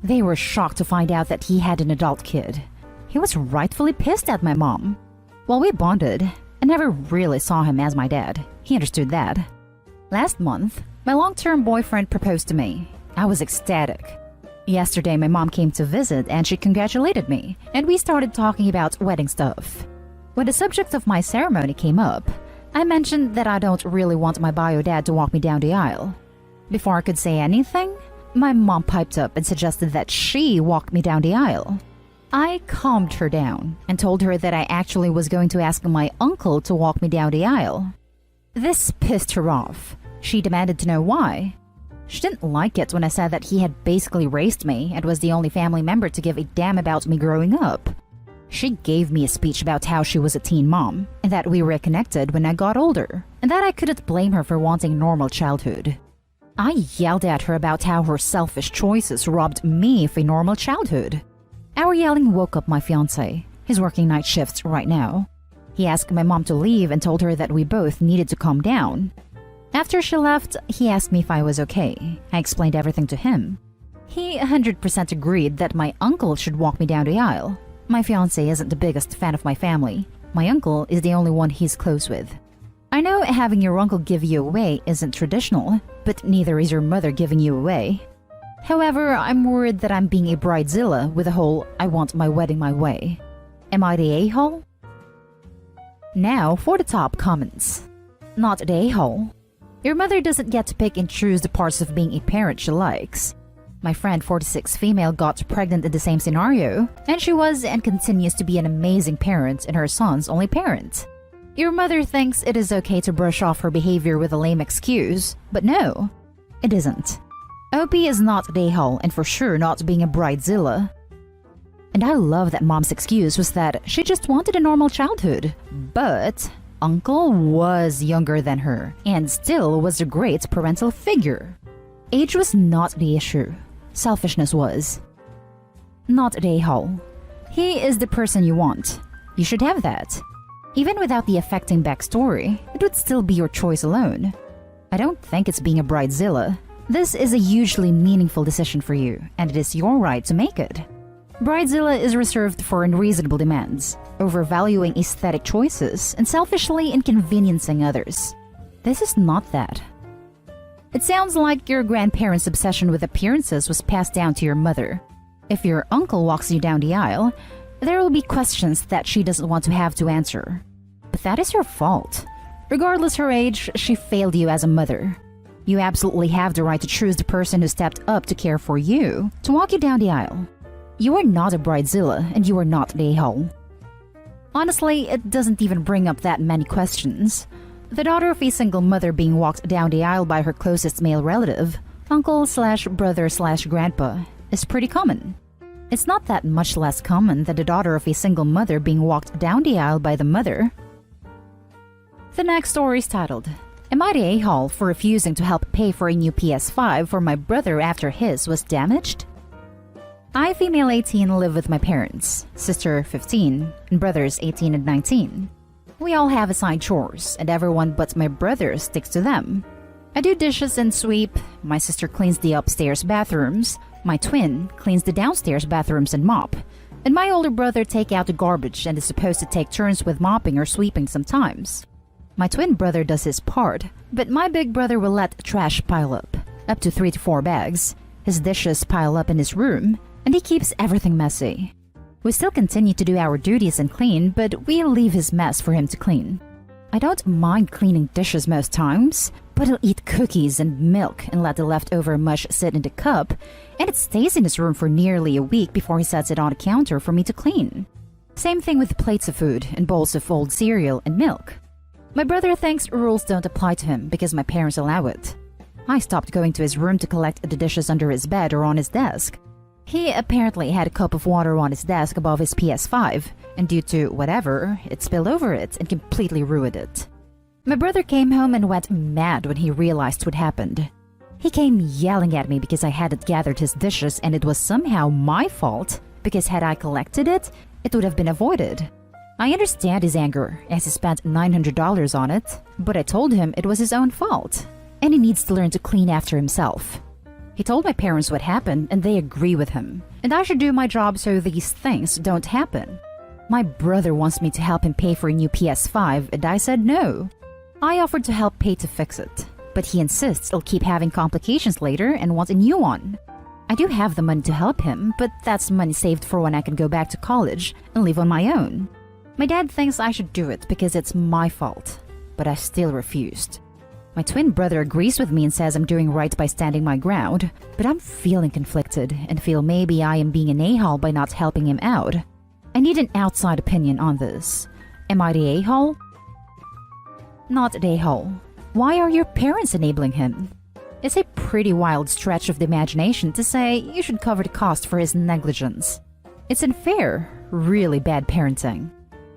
They were shocked to find out that he had an adult kid. He was rightfully pissed at my mom. While we bonded, I never really saw him as my dad. He understood that. Last month, my long-term boyfriend proposed to me. I was ecstatic. Yesterday, my mom came to visit and she congratulated me, and we started talking about wedding stuff. When the subject of my ceremony came up, I mentioned that I don't really want my bio dad to walk me down the aisle. Before I could say anything, my mom piped up and suggested that she walk me down the aisle. I calmed her down and told her that I actually was going to ask my uncle to walk me down the aisle. This pissed her off. She demanded to know why. She didn't like it when I said that he had basically raised me and was the only family member to give a damn about me growing up. She gave me a speech about how she was a teen mom, and that we reconnected when I got older, and that I couldn't blame her for wanting normal childhood. I yelled at her about how her selfish choices robbed me of a normal childhood. Our yelling woke up my fiancé. He's working night shifts right now. He asked my mom to leave and told her that we both needed to calm down. After she left, he asked me if I was okay. I explained everything to him. He 100% agreed that my uncle should walk me down the aisle. My fiancé isn't the biggest fan of my family. My uncle is the only one he's close with. I know having your uncle give you away isn't traditional, but neither is your mother giving you away. However, I'm worried that I'm being a bridezilla with the whole I want my wedding my way. Am I the a-hole? Now for the top comments. Not the a-hole. Your mother doesn't get to pick and choose the parts of being a parent she likes. My friend 46 female got pregnant in the same scenario, and she was and continues to be an amazing parent and her son's only parent. Your mother thinks it is okay to brush off her behavior with a lame excuse, but no, it isn't. OP is not the a-hole and for sure not being a bridezilla. And I love that mom's excuse was that she just wanted a normal childhood. But uncle was younger than her and still was a great parental figure. Age was not the issue. Selfishness was. Not the a-hole. He is the person you want. You should have that. Even without the affecting backstory, it would still be your choice alone. I don't think it's being a bridezilla. This is a hugely meaningful decision for you, and it is your right to make it. Bridezilla is reserved for unreasonable demands, overvaluing aesthetic choices, and selfishly inconveniencing others. This is not that. It sounds like your grandparents' obsession with appearances was passed down to your mother. If your uncle walks you down the aisle, there will be questions that she doesn't want to have to answer. But that is your fault. Regardless her age, she failed you as a mother. You absolutely have the right to choose the person who stepped up to care for you, to walk you down the aisle. You are not a bridezilla, and you are not the a-hole. Honestly, it doesn't even bring up that many questions. The daughter of a single mother being walked down the aisle by her closest male relative, uncle/brother/grandpa, is pretty common. It's not that much less common than the daughter of a single mother being walked down the aisle by the mother. The next story is titled, Am I the a-hole for refusing to help pay for a new PS5 for my brother after his was damaged? I, female 18, live with my parents, sister 15, and brothers 18 and 19. We all have assigned chores, and everyone but my brother sticks to them. I do dishes and sweep, my sister cleans the upstairs bathrooms, my twin cleans the downstairs bathrooms and mop, and my older brother take out the garbage and is supposed to take turns with mopping or sweeping sometimes. My twin brother does his part, but my big brother will let trash pile up to 3 to 4 bags. His dishes pile up in his room, and he keeps everything messy. We still continue to do our duties and clean, but we leave his mess for him to clean. I don't mind cleaning dishes most times, but he'll eat cookies and milk and let the leftover mush sit in the cup, and it stays in his room for nearly a week before he sets it on the counter for me to clean. Same thing with plates of food and bowls of old cereal and milk. My brother thinks rules don't apply to him because my parents allow it. I stopped going to his room to collect the dishes under his bed or on his desk. He apparently had a cup of water on his desk above his PS5, and due to whatever, it spilled over it and completely ruined it. My brother came home and went mad when he realized what happened. He came yelling at me because I hadn't gathered his dishes and it was somehow my fault, because had I collected it, it would have been avoided. I understand his anger, as he spent $900 on it, but I told him it was his own fault, and he needs to learn to clean after himself. He told my parents what happened, and they agree with him, and I should do my job so these things don't happen. My brother wants me to help him pay for a new PS5, and I said no. I offered to help pay to fix it, but he insists I'll keep having complications later and wants a new one. I do have the money to help him, but that's money saved for when I can go back to college and live on my own. My dad thinks I should do it because it's my fault, but I still refused. My twin brother agrees with me and says I'm doing right by standing my ground, but I'm feeling conflicted and feel maybe I am being an a-hole by not helping him out. I need an outside opinion on this. Am I the a-hole? Not the a-hole. Why are your parents enabling him? It's a pretty wild stretch of the imagination to say you should cover the cost for his negligence. It's unfair, really bad parenting.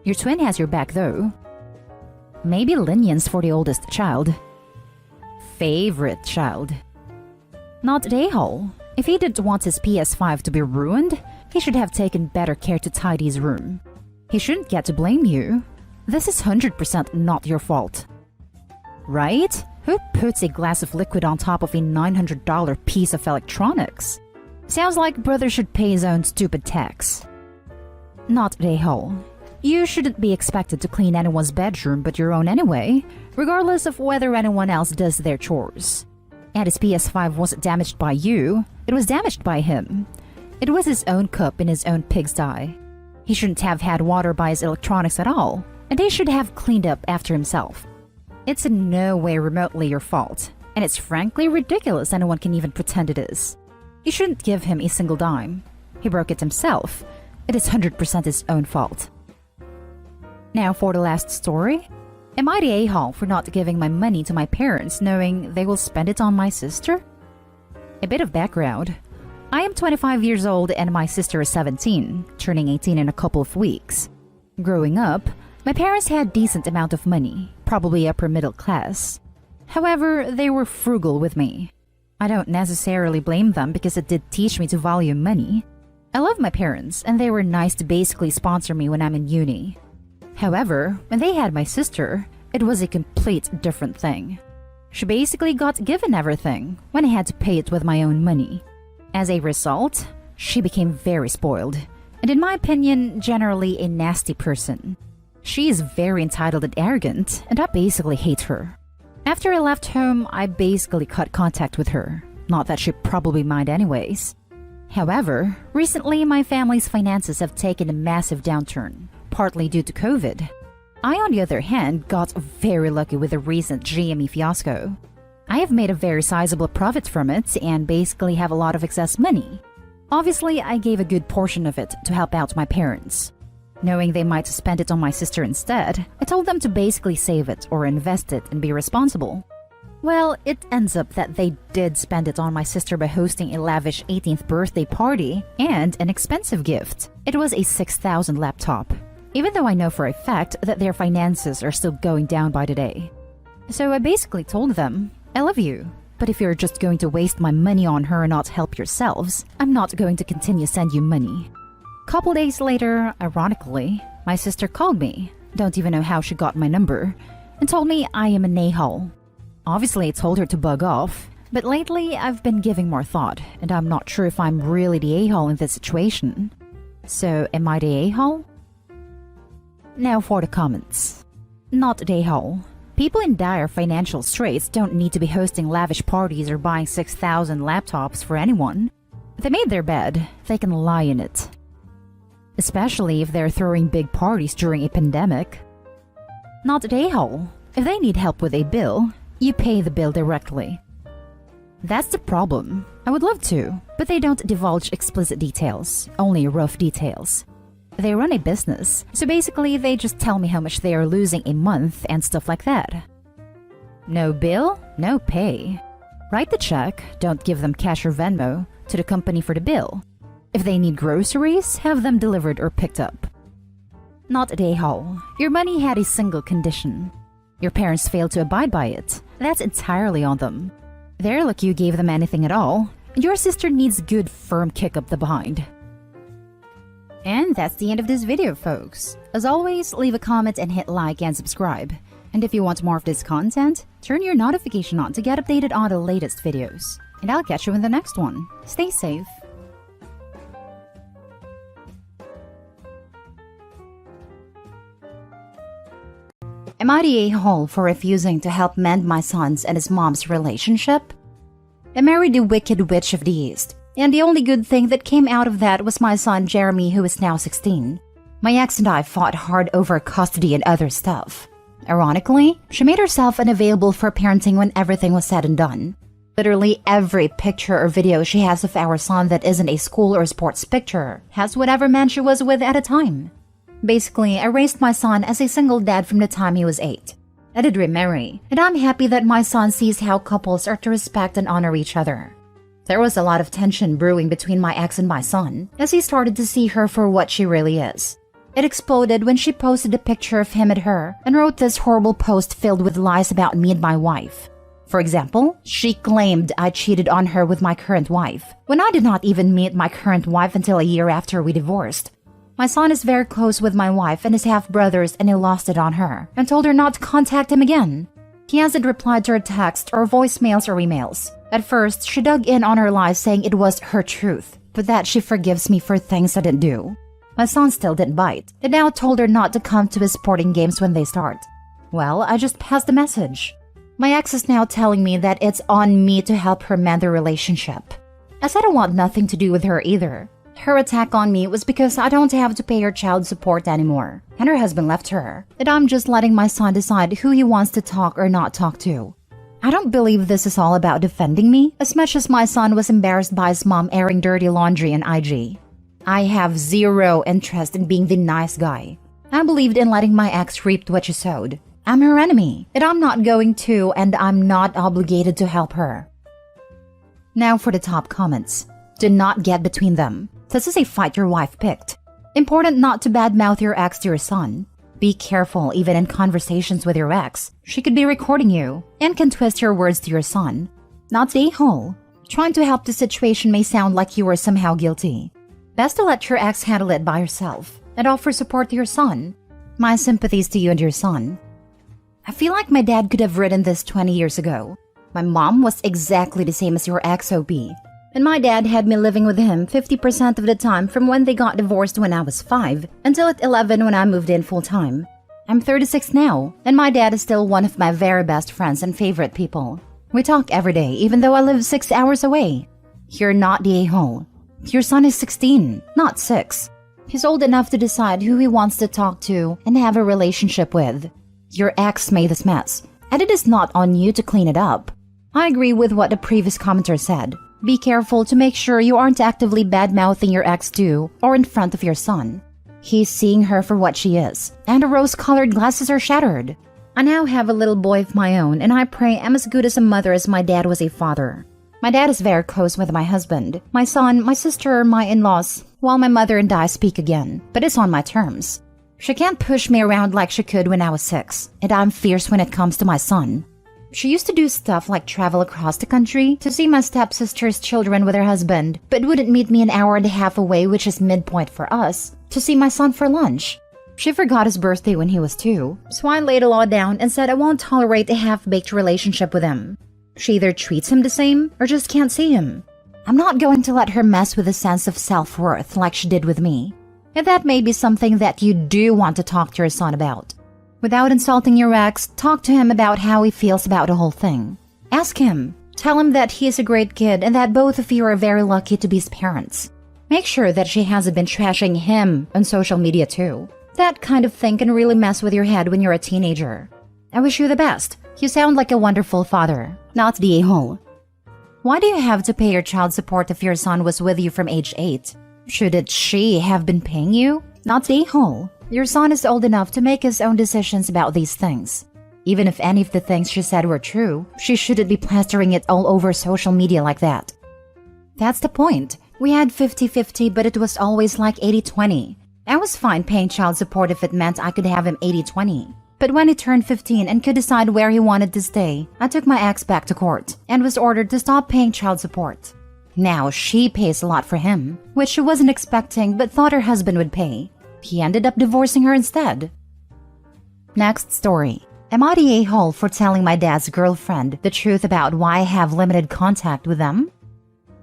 Your twin has your back though. Maybe lenience for the oldest child. Favorite child. Not the a-hole. If he didn't want his PS5 to be ruined, he should have taken better care to tidy his room. He shouldn't get to blame you. This is 100% not your fault. Right? Who puts a glass of liquid on top of a $900 piece of electronics? Sounds like brother should pay his own stupid tax. Not the a-hole. You shouldn't be expected to clean anyone's bedroom but your own anyway, regardless of whether anyone else does their chores. And his PS5 wasn't damaged by you, it was damaged by him. It was his own cup in his own pigsty. He shouldn't have had water by his electronics at all, and he should have cleaned up after himself. It's in no way remotely your fault, and it's frankly ridiculous anyone can even pretend it is. You shouldn't give him a single dime. He broke it himself. It is 100% his own fault. Now for the last story. Am I the a-hole for not giving my money to my parents knowing they will spend it on my sister? A bit of background. I am 25 years old and my sister is 17, turning 18 in a couple of weeks. Growing up, my parents had decent amount of money, probably upper middle class. However, they were frugal with me. I don't necessarily blame them because it did teach me to value money. I love my parents and they were nice to basically sponsor me when I'm in uni. However, when they had my sister, it was a complete different thing. She basically got given everything when I had to pay it with my own money. As a result, she became very spoiled, and in my opinion, generally a nasty person. She is very entitled and arrogant, and I basically hate her. After I left home, I basically cut contact with her. Not that she'd probably mind anyways. However, recently my family's finances have taken a massive downturn, partly due to COVID. I, on the other hand, got very lucky with the recent GME fiasco. I have made a very sizable profit from it and basically have a lot of excess money. Obviously, I gave a good portion of it to help out my parents. Knowing they might spend it on my sister instead, I told them to basically save it or invest it and be responsible. Well, it ends up that they did spend it on my sister by hosting a lavish 18th birthday party and an expensive gift. It was a 6,000 laptop, even though I know for a fact that their finances are still going down by the day. So I basically told them, I love you, but if you're just going to waste my money on her and not help yourselves, I'm not going to continue send you money. Couple days later, ironically, my sister called me, don't even know how she got my number, and told me I am an a-hole. Obviously, I told her to bug off, but lately I've been giving more thought, and I'm not sure if I'm really the a-hole in this situation. So, am I the a-hole? Now for the comments. Not the a-hole. People in dire financial straits don't need to be hosting lavish parties or buying 6,000 laptops for anyone. If they made their bed, they can lie in it. Especially if they're throwing big parties during a pandemic. Not the a-hole. If they need help with a bill, you pay the bill directly. That's the problem. I would love to, but they don't divulge explicit details, only rough details. They run a business, so basically they just tell me how much they are losing a month and stuff like that. No bill, no pay. Write the check, don't give them cash or Venmo, to the company for the bill. If they need groceries, have them delivered or picked up. Not the a-hole. Your money had a single condition. Your parents failed to abide by it. That's entirely on them. They're lucky you gave them anything at all. Your sister needs a good firm kick up the behind. And that's the end of this video, folks. As always, leave a comment and hit like and subscribe. And if you want more of this content, turn your notification on to get updated on the latest videos. And I'll catch you in the next one. Stay safe. Am I the a-hole for refusing to help mend my son's and his mom's relationship? I married a wicked witch of the East, and the only good thing that came out of that was my son Jeremy, who is now 16. My ex and I fought hard over custody and other stuff. Ironically, she made herself unavailable for parenting when everything was said and done. Literally every picture or video she has of our son that isn't a school or sports picture has whatever man she was with at a time. Basically, I raised my son as a single dad from the time he was 8. I did remarry, and I'm happy that my son sees how couples are to respect and honor each other. There was a lot of tension brewing between my ex and my son, as he started to see her for what she really is. It exploded when she posted a picture of him and her, and wrote this horrible post filled with lies about me and my wife. For example, she claimed I cheated on her with my current wife, when I did not even meet my current wife until a year after we divorced. My son is very close with my wife and his half-brothers, and he lost it on her and told her not to contact him again. He hasn't replied to her text or voicemails or emails. At first, she dug in on her lies saying it was her truth, but that she forgives me for things I didn't do. My son still didn't bite, and now told her not to come to his sporting games when they start. Well, I just passed the message. My ex is now telling me that it's on me to help her mend the relationship. I said I want nothing to do with her either. Her attack on me was because I don't have to pay her child support anymore, and her husband left her, and I'm just letting my son decide who he wants to talk or not talk to. I don't believe this is all about defending me, as much as my son was embarrassed by his mom airing dirty laundry on IG. I have zero interest in being the nice guy. I believed in letting my ex reap what she sowed. I'm her enemy, and I'm not going to, and I'm not obligated to help her. Now for the top comments. Do not get between them. This is a fight your wife picked. Important not to badmouth your ex to your son. Be careful even in conversations with your ex. She could be recording you and can twist your words to your son. Not the a-hole. Trying to help the situation may sound like you are somehow guilty. Best to let your ex handle it by herself and offer support to your son. My sympathies to you and your son. I feel like my dad could have written this 20 years ago. My mom was exactly the same as your ex-OB. And my dad had me living with him 50% of the time from when they got divorced when I was 5 until at 11 when I moved in full-time. I'm 36 now, and my dad is still one of my very best friends and favorite people. We talk every day, even though I live 6 hours away. You're not the a-hole. Your son is 16, not 6. He's old enough to decide who he wants to talk to and have a relationship with. Your ex made this mess, and it is not on you to clean it up. I agree with what the previous commenter said. Be careful to make sure you aren't actively bad-mouthing your ex to or in front of your son. He's seeing her for what she is, and the rose-colored glasses are shattered. I now have a little boy of my own, and I pray I'm as good as a mother as my dad was a father. My dad is very close with my husband, my son, my sister, my in-laws, while my mother and I speak again, but it's on my terms. She can't push me around like she could when I was 6, and I'm fierce when it comes to my son. She used to do stuff like travel across the country to see my stepsister's children with her husband, but wouldn't meet me an hour and a half away, which is midpoint for us, to see my son for lunch. She forgot his birthday when he was 2, so I laid a law down and said I won't tolerate a half-baked relationship with him. She either treats him the same or just can't see him. I'm not going to let her mess with a sense of self-worth like she did with me. And that may be something that you do want to talk to your son about. Without insulting your ex, talk to him about how he feels about the whole thing. Ask him. Tell him that he is a great kid and that both of you are very lucky to be his parents. Make sure that she hasn't been trashing him on social media too. That kind of thing can really mess with your head when you're a teenager. I wish you the best. You sound like a wonderful father, not the a-hole. Why do you have to pay your child support if your son was with you from age 8? Shouldn't she have been paying you? Not the a-hole. Your son is old enough to make his own decisions about these things. Even if any of the things she said were true, she shouldn't be plastering it all over social media like that. That's the point. We had 50-50, but it was always like 80-20. I was fine paying child support if it meant I could have him 80-20. But when he turned 15 and could decide where he wanted to stay, I took my ex back to court and was ordered to stop paying child support. Now she pays a lot for him, which she wasn't expecting but thought her husband would pay. He ended up divorcing her instead. Next story. Am I the a-hole for telling my dad's girlfriend the truth about why I have limited contact with them?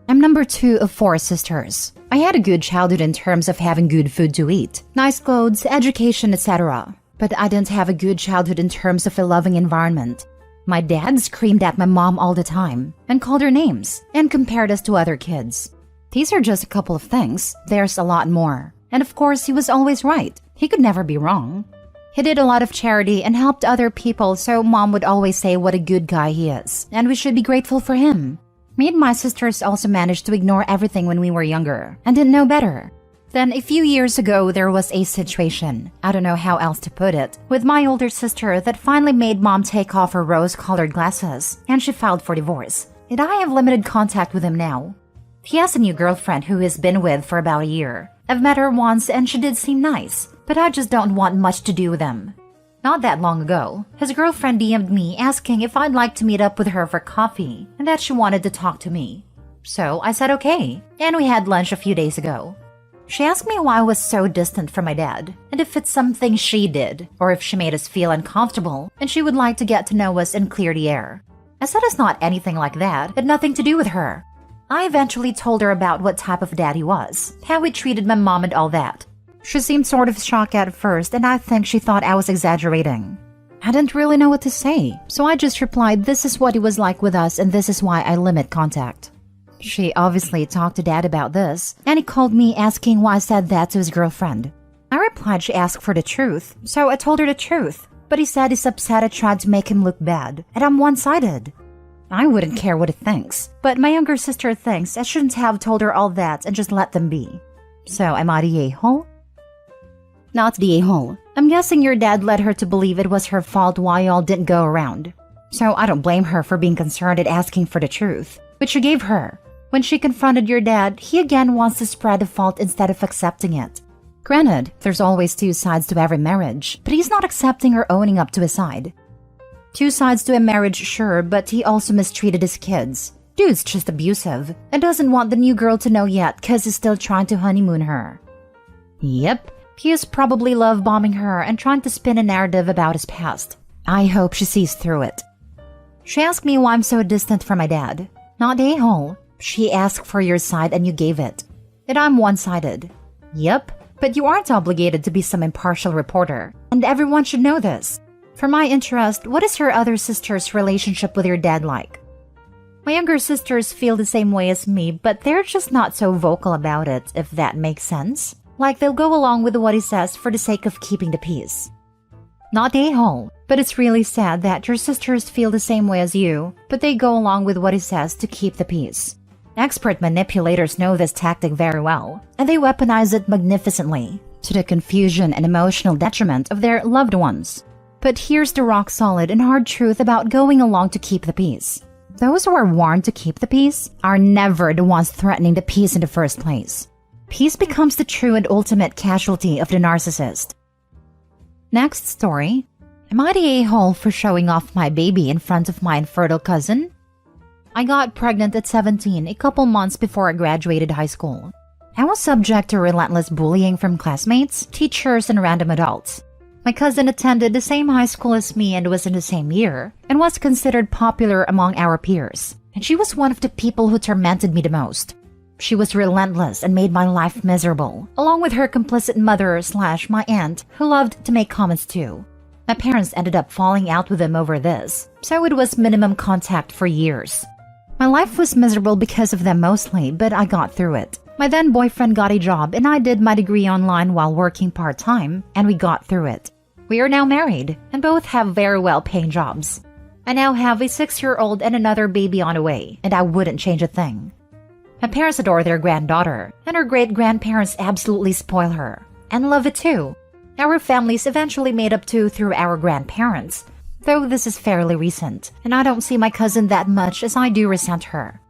I'm number 2 of 4 sisters. I had a good childhood in terms of having good food to eat, nice clothes, education, etc. But I didn't have a good childhood in terms of a loving environment. My dad screamed at my mom all the time and called her names and compared us to other kids. These are just a couple of things. There's a lot more. And of course, he was always right. He could never be wrong. He did a lot of charity and helped other people, so Mom would always say what a good guy he is, and we should be grateful for him. Me and my sisters also managed to ignore everything when we were younger, and didn't know better. Then a few years ago, there was a situation, I don't know how else to put it, with my older sister that finally made Mom take off her rose-colored glasses, and she filed for divorce. And I have limited contact with him now. He has a new girlfriend who he's been with for about a year. I've met her once and she did seem nice, but I just don't want much to do with him. Not that long ago, his girlfriend DM'd me asking if I'd like to meet up with her for coffee and that she wanted to talk to me. So I said okay, and we had lunch a few days ago. She asked me why I was so distant from my dad, and if it's something she did, or if she made us feel uncomfortable and she would like to get to know us and clear the air. I said it's not anything like that, it had nothing to do with her. I eventually told her about what type of dad he was, how he treated my mom and all that. She seemed sort of shocked at first, and I think she thought I was exaggerating. I didn't really know what to say, so I just replied this is what he was like with us and this is why I limit contact. She obviously talked to Dad about this, and he called me asking why I said that to his girlfriend. I replied she asked for the truth, so I told her the truth, but he said he's upset I tried to make him look bad, and I'm one-sided. I wouldn't care what he thinks, but my younger sister thinks I shouldn't have told her all that and just let them be. So am I the a-hole? Not the a-hole. I'm guessing your dad led her to believe it was her fault why y'all didn't go around. So I don't blame her for being concerned and asking for the truth. which you gave her. When she confronted your dad, he again wants to spread the fault instead of accepting it. Granted, there's always two sides to every marriage, but he's not accepting or owning up to his side. Two sides to a marriage, sure, but he also mistreated his kids. Dude's just abusive and doesn't want the new girl to know yet cause he's still trying to honeymoon her. Yep, he is probably love bombing her and trying to spin a narrative about his past. I hope she sees through it. She asked me why I'm so distant from my dad. Not a-hole. She asked for your side and you gave it. That I'm one-sided. Yep, but you aren't obligated to be some impartial reporter, and everyone should know this. For my interest, what is your other sister's relationship with your dad like? My younger sisters feel the same way as me, but they're just not so vocal about it, if that makes sense. Like they'll go along with what he says for the sake of keeping the peace. Not a-hole, but it's really sad that your sisters feel the same way as you, but they go along with what he says to keep the peace. Expert manipulators know this tactic very well, and they weaponize it magnificently, to the confusion and emotional detriment of their loved ones. But here's the rock-solid and hard truth about going along to keep the peace. Those who are warned to keep the peace are never the ones threatening the peace in the first place. Peace becomes the true and ultimate casualty of the narcissist. Next story. Am I the a-hole for showing off my baby in front of my infertile cousin? I got pregnant at 17, a couple months before I graduated high school. I was subject to relentless bullying from classmates, teachers, and random adults. My cousin attended the same high school as me and was in the same year, and was considered popular among our peers. And she was one of the people who tormented me the most. She was relentless and made my life miserable, along with her complicit mother/my aunt, who loved to make comments too. My parents ended up falling out with them over this, so it was minimum contact for years. My life was miserable because of them mostly, but I got through it. My then boyfriend got a job and I did my degree online while working part-time, and we got through it. We are now married and both have very well-paying jobs. I now have a 6-year-old and another baby on the way, and I wouldn't change a thing. My parents adore their granddaughter, and her great-grandparents absolutely spoil her, and love it too. Our families eventually made up too through our grandparents, though this is fairly recent, and I don't see my cousin that much as I do resent her.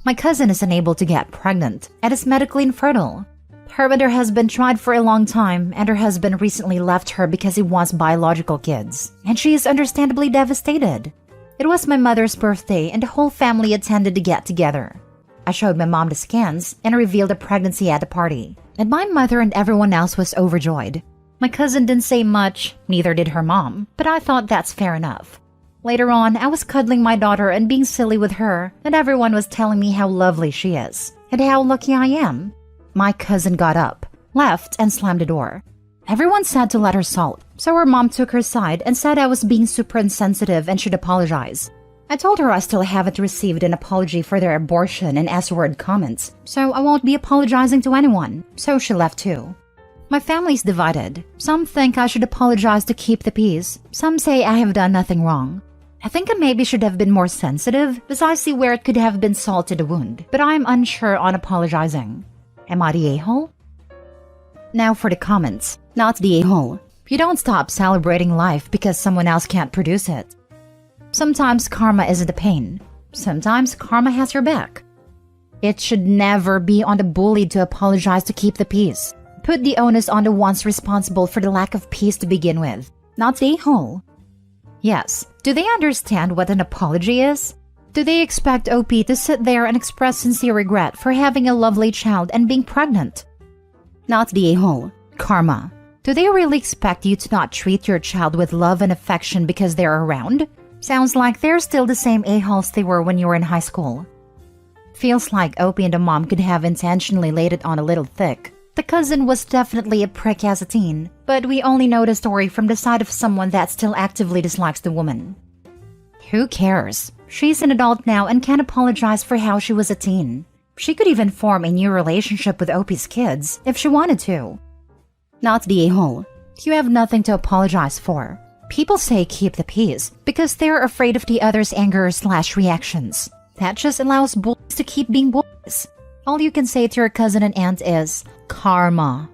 My cousin is unable to get pregnant and is medically infertile. Her and her husband tried for a long time, and her husband recently left her because he wants biological kids, and she is understandably devastated. It was my mother's birthday and the whole family attended the get-together. I showed my mom the scans and revealed a pregnancy at the party, and my mother and everyone else was overjoyed. My cousin didn't say much, neither did her mom, but I thought that's fair enough. Later on, I was cuddling my daughter and being silly with her, and everyone was telling me how lovely she is, and how lucky I am. My cousin got up, left, and slammed the door. Everyone said to let her salt, so her mom took her side and said I was being super insensitive and should apologize. I told her I still haven't received an apology for their abortion and S-word comments, so I won't be apologizing to anyone, so she left too. My family's divided. Some think I should apologize to keep the peace. Some say I have done nothing wrong. I think I maybe should have been more sensitive, as I see where it could have been salt to the wound, but I'm unsure on apologizing. Am I the a-hole? Now for the comments. Not the a-hole. You don't stop celebrating life because someone else can't produce it. Sometimes karma isn't a pain. Sometimes karma has your back. It should never be on the bullied to apologize to keep the peace. Put the onus on the ones responsible for the lack of peace to begin with, not the a-hole. Yes, do they understand what an apology is? Do they expect OP to sit there and express sincere regret for having a lovely child and being pregnant? Not the a-hole. Karma. Do they really expect you to not treat your child with love and affection because they're around? Sounds like they're still the same a-holes they were when you were in high school. Feels like OP and the mom could have intentionally laid it on a little thick. The cousin was definitely a prick as a teen, but we only know the story from the side of someone that still actively dislikes the woman. Who cares? She's an adult now and can apologize for how she was a teen. She could even form a new relationship with OP's kids if she wanted to. Not the a-hole. You have nothing to apologize for. People say keep the peace because they're afraid of the other's anger/reactions. That just allows bullies to keep being bullies. All you can say to your cousin and aunt is karma.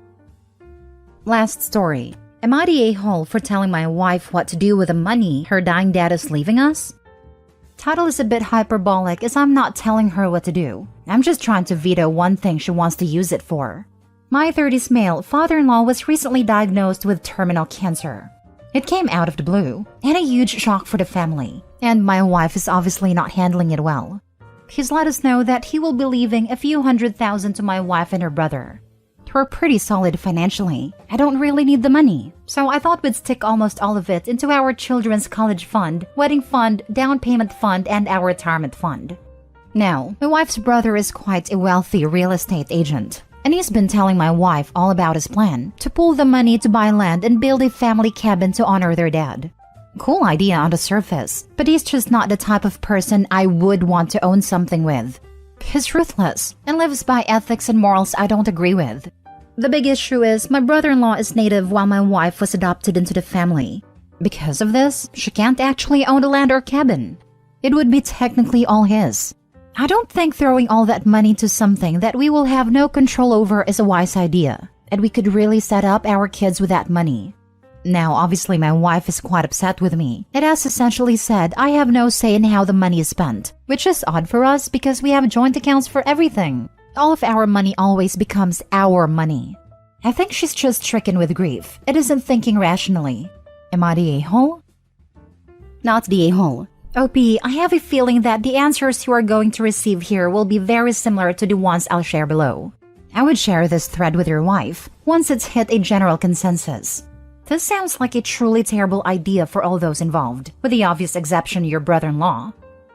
Last story. Am I the a-hole for telling my wife what to do with the money her dying dad is leaving us? Title is a bit hyperbolic as I'm not telling her what to do. I'm just trying to veto one thing she wants to use it for. My 30s male father-in-law was recently diagnosed with terminal cancer. It came out of the blue, and a huge shock for the family, and my wife is obviously not handling it well. He's let us know that he will be leaving a few $100,000 to my wife and her brother. We're pretty solid financially. I don't really need the money, so I thought we'd stick almost all of it into our children's college fund, wedding fund, down payment fund, and our retirement fund. Now, my wife's brother is quite a wealthy real estate agent, and he's been telling my wife all about his plan to pool the money to buy land and build a family cabin to honor their dad. Cool idea on the surface, but he's just not the type of person I would want to own something with. He's ruthless and lives by ethics and morals I don't agree with. The big issue is my brother-in-law is native while my wife was adopted into the family. Because of this, she can't actually own the land or cabin. It would be technically all his. I don't think throwing all that money to something that we will have no control over is a wise idea, and we could really set up our kids with that money. Now, obviously my wife is quite upset with me. It has essentially said I have no say in how the money is spent, which is odd for us because we have joint accounts for everything. All of our money always becomes our money. I think she's just stricken with grief. It isn't thinking rationally. Am I the a-hole? Not the a-hole. OP, I have a feeling that the answers you are going to receive here will be very similar to the ones I'll share below. I would share this thread with your wife once it's hit a general consensus. This sounds like a truly terrible idea for all those involved, with the obvious exception your brother-in-law.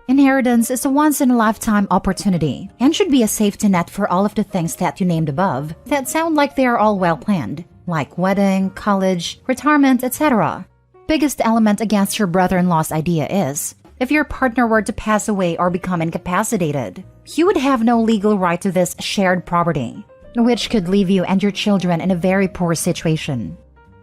Inheritance is a once-in-a-lifetime opportunity and should be a safety net for all of the things that you named above that sound like they are all well-planned, like wedding, college, retirement, etc. Biggest element against your brother-in-law's idea is, if your partner were to pass away or become incapacitated, you would have no legal right to this shared property, which could leave you and your children in a very poor situation.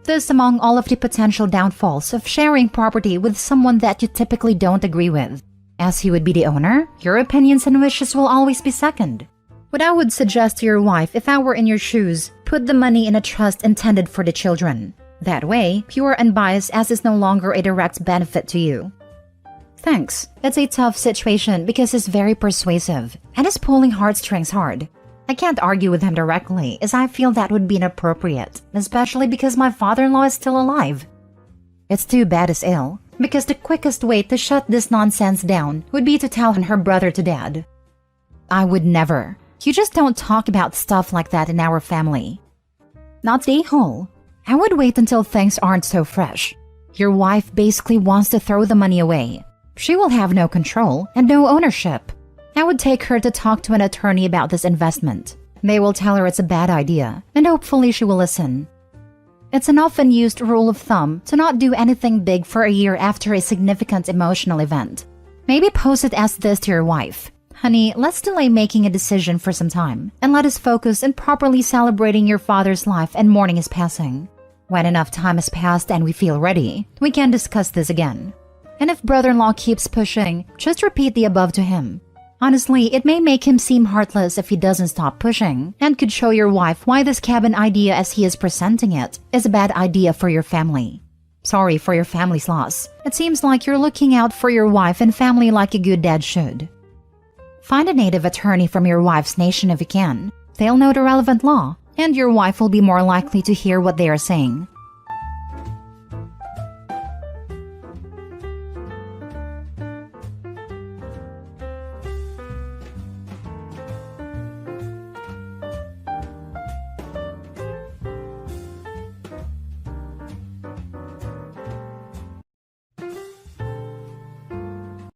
This among all of the potential downfalls of sharing property with someone that you typically don't agree with. As he would be the owner, your opinions and wishes will always be second. What I would suggest to your wife if I were in your shoes, put the money in a trust intended for the children. That way, pure and unbiased as is no longer a direct benefit to you. Thanks. It's a tough situation because he's very persuasive and is pulling heartstrings hard. I can't argue with him directly as I feel that would be inappropriate, especially because my father-in-law is still alive. It's too bad he's ill, because the quickest way to shut this nonsense down would be to tell her brother to dad. I would never. You just don't talk about stuff like that in our family. Not the a-hole. I would wait until things aren't so fresh. Your wife basically wants to throw the money away. She will have no control and no ownership. I would take her to talk to an attorney about this investment. They will tell her it's a bad idea, and hopefully she will listen. It's an often used rule of thumb to not do anything big for a year after a significant emotional event. Maybe pose it as this to your wife. Honey, let's delay making a decision for some time, and let us focus on properly celebrating your father's life and mourning his passing. When enough time has passed and we feel ready, we can discuss this again. And if brother-in-law keeps pushing, just repeat the above to him. Honestly, it may make him seem heartless if he doesn't stop pushing, and could show your wife why this cabin idea as he is presenting it is a bad idea for your family. Sorry for your family's loss. It seems like you're looking out for your wife and family like a good dad should. Find a native attorney from your wife's nation if you can. They'll know the relevant law, and your wife will be more likely to hear what they are saying.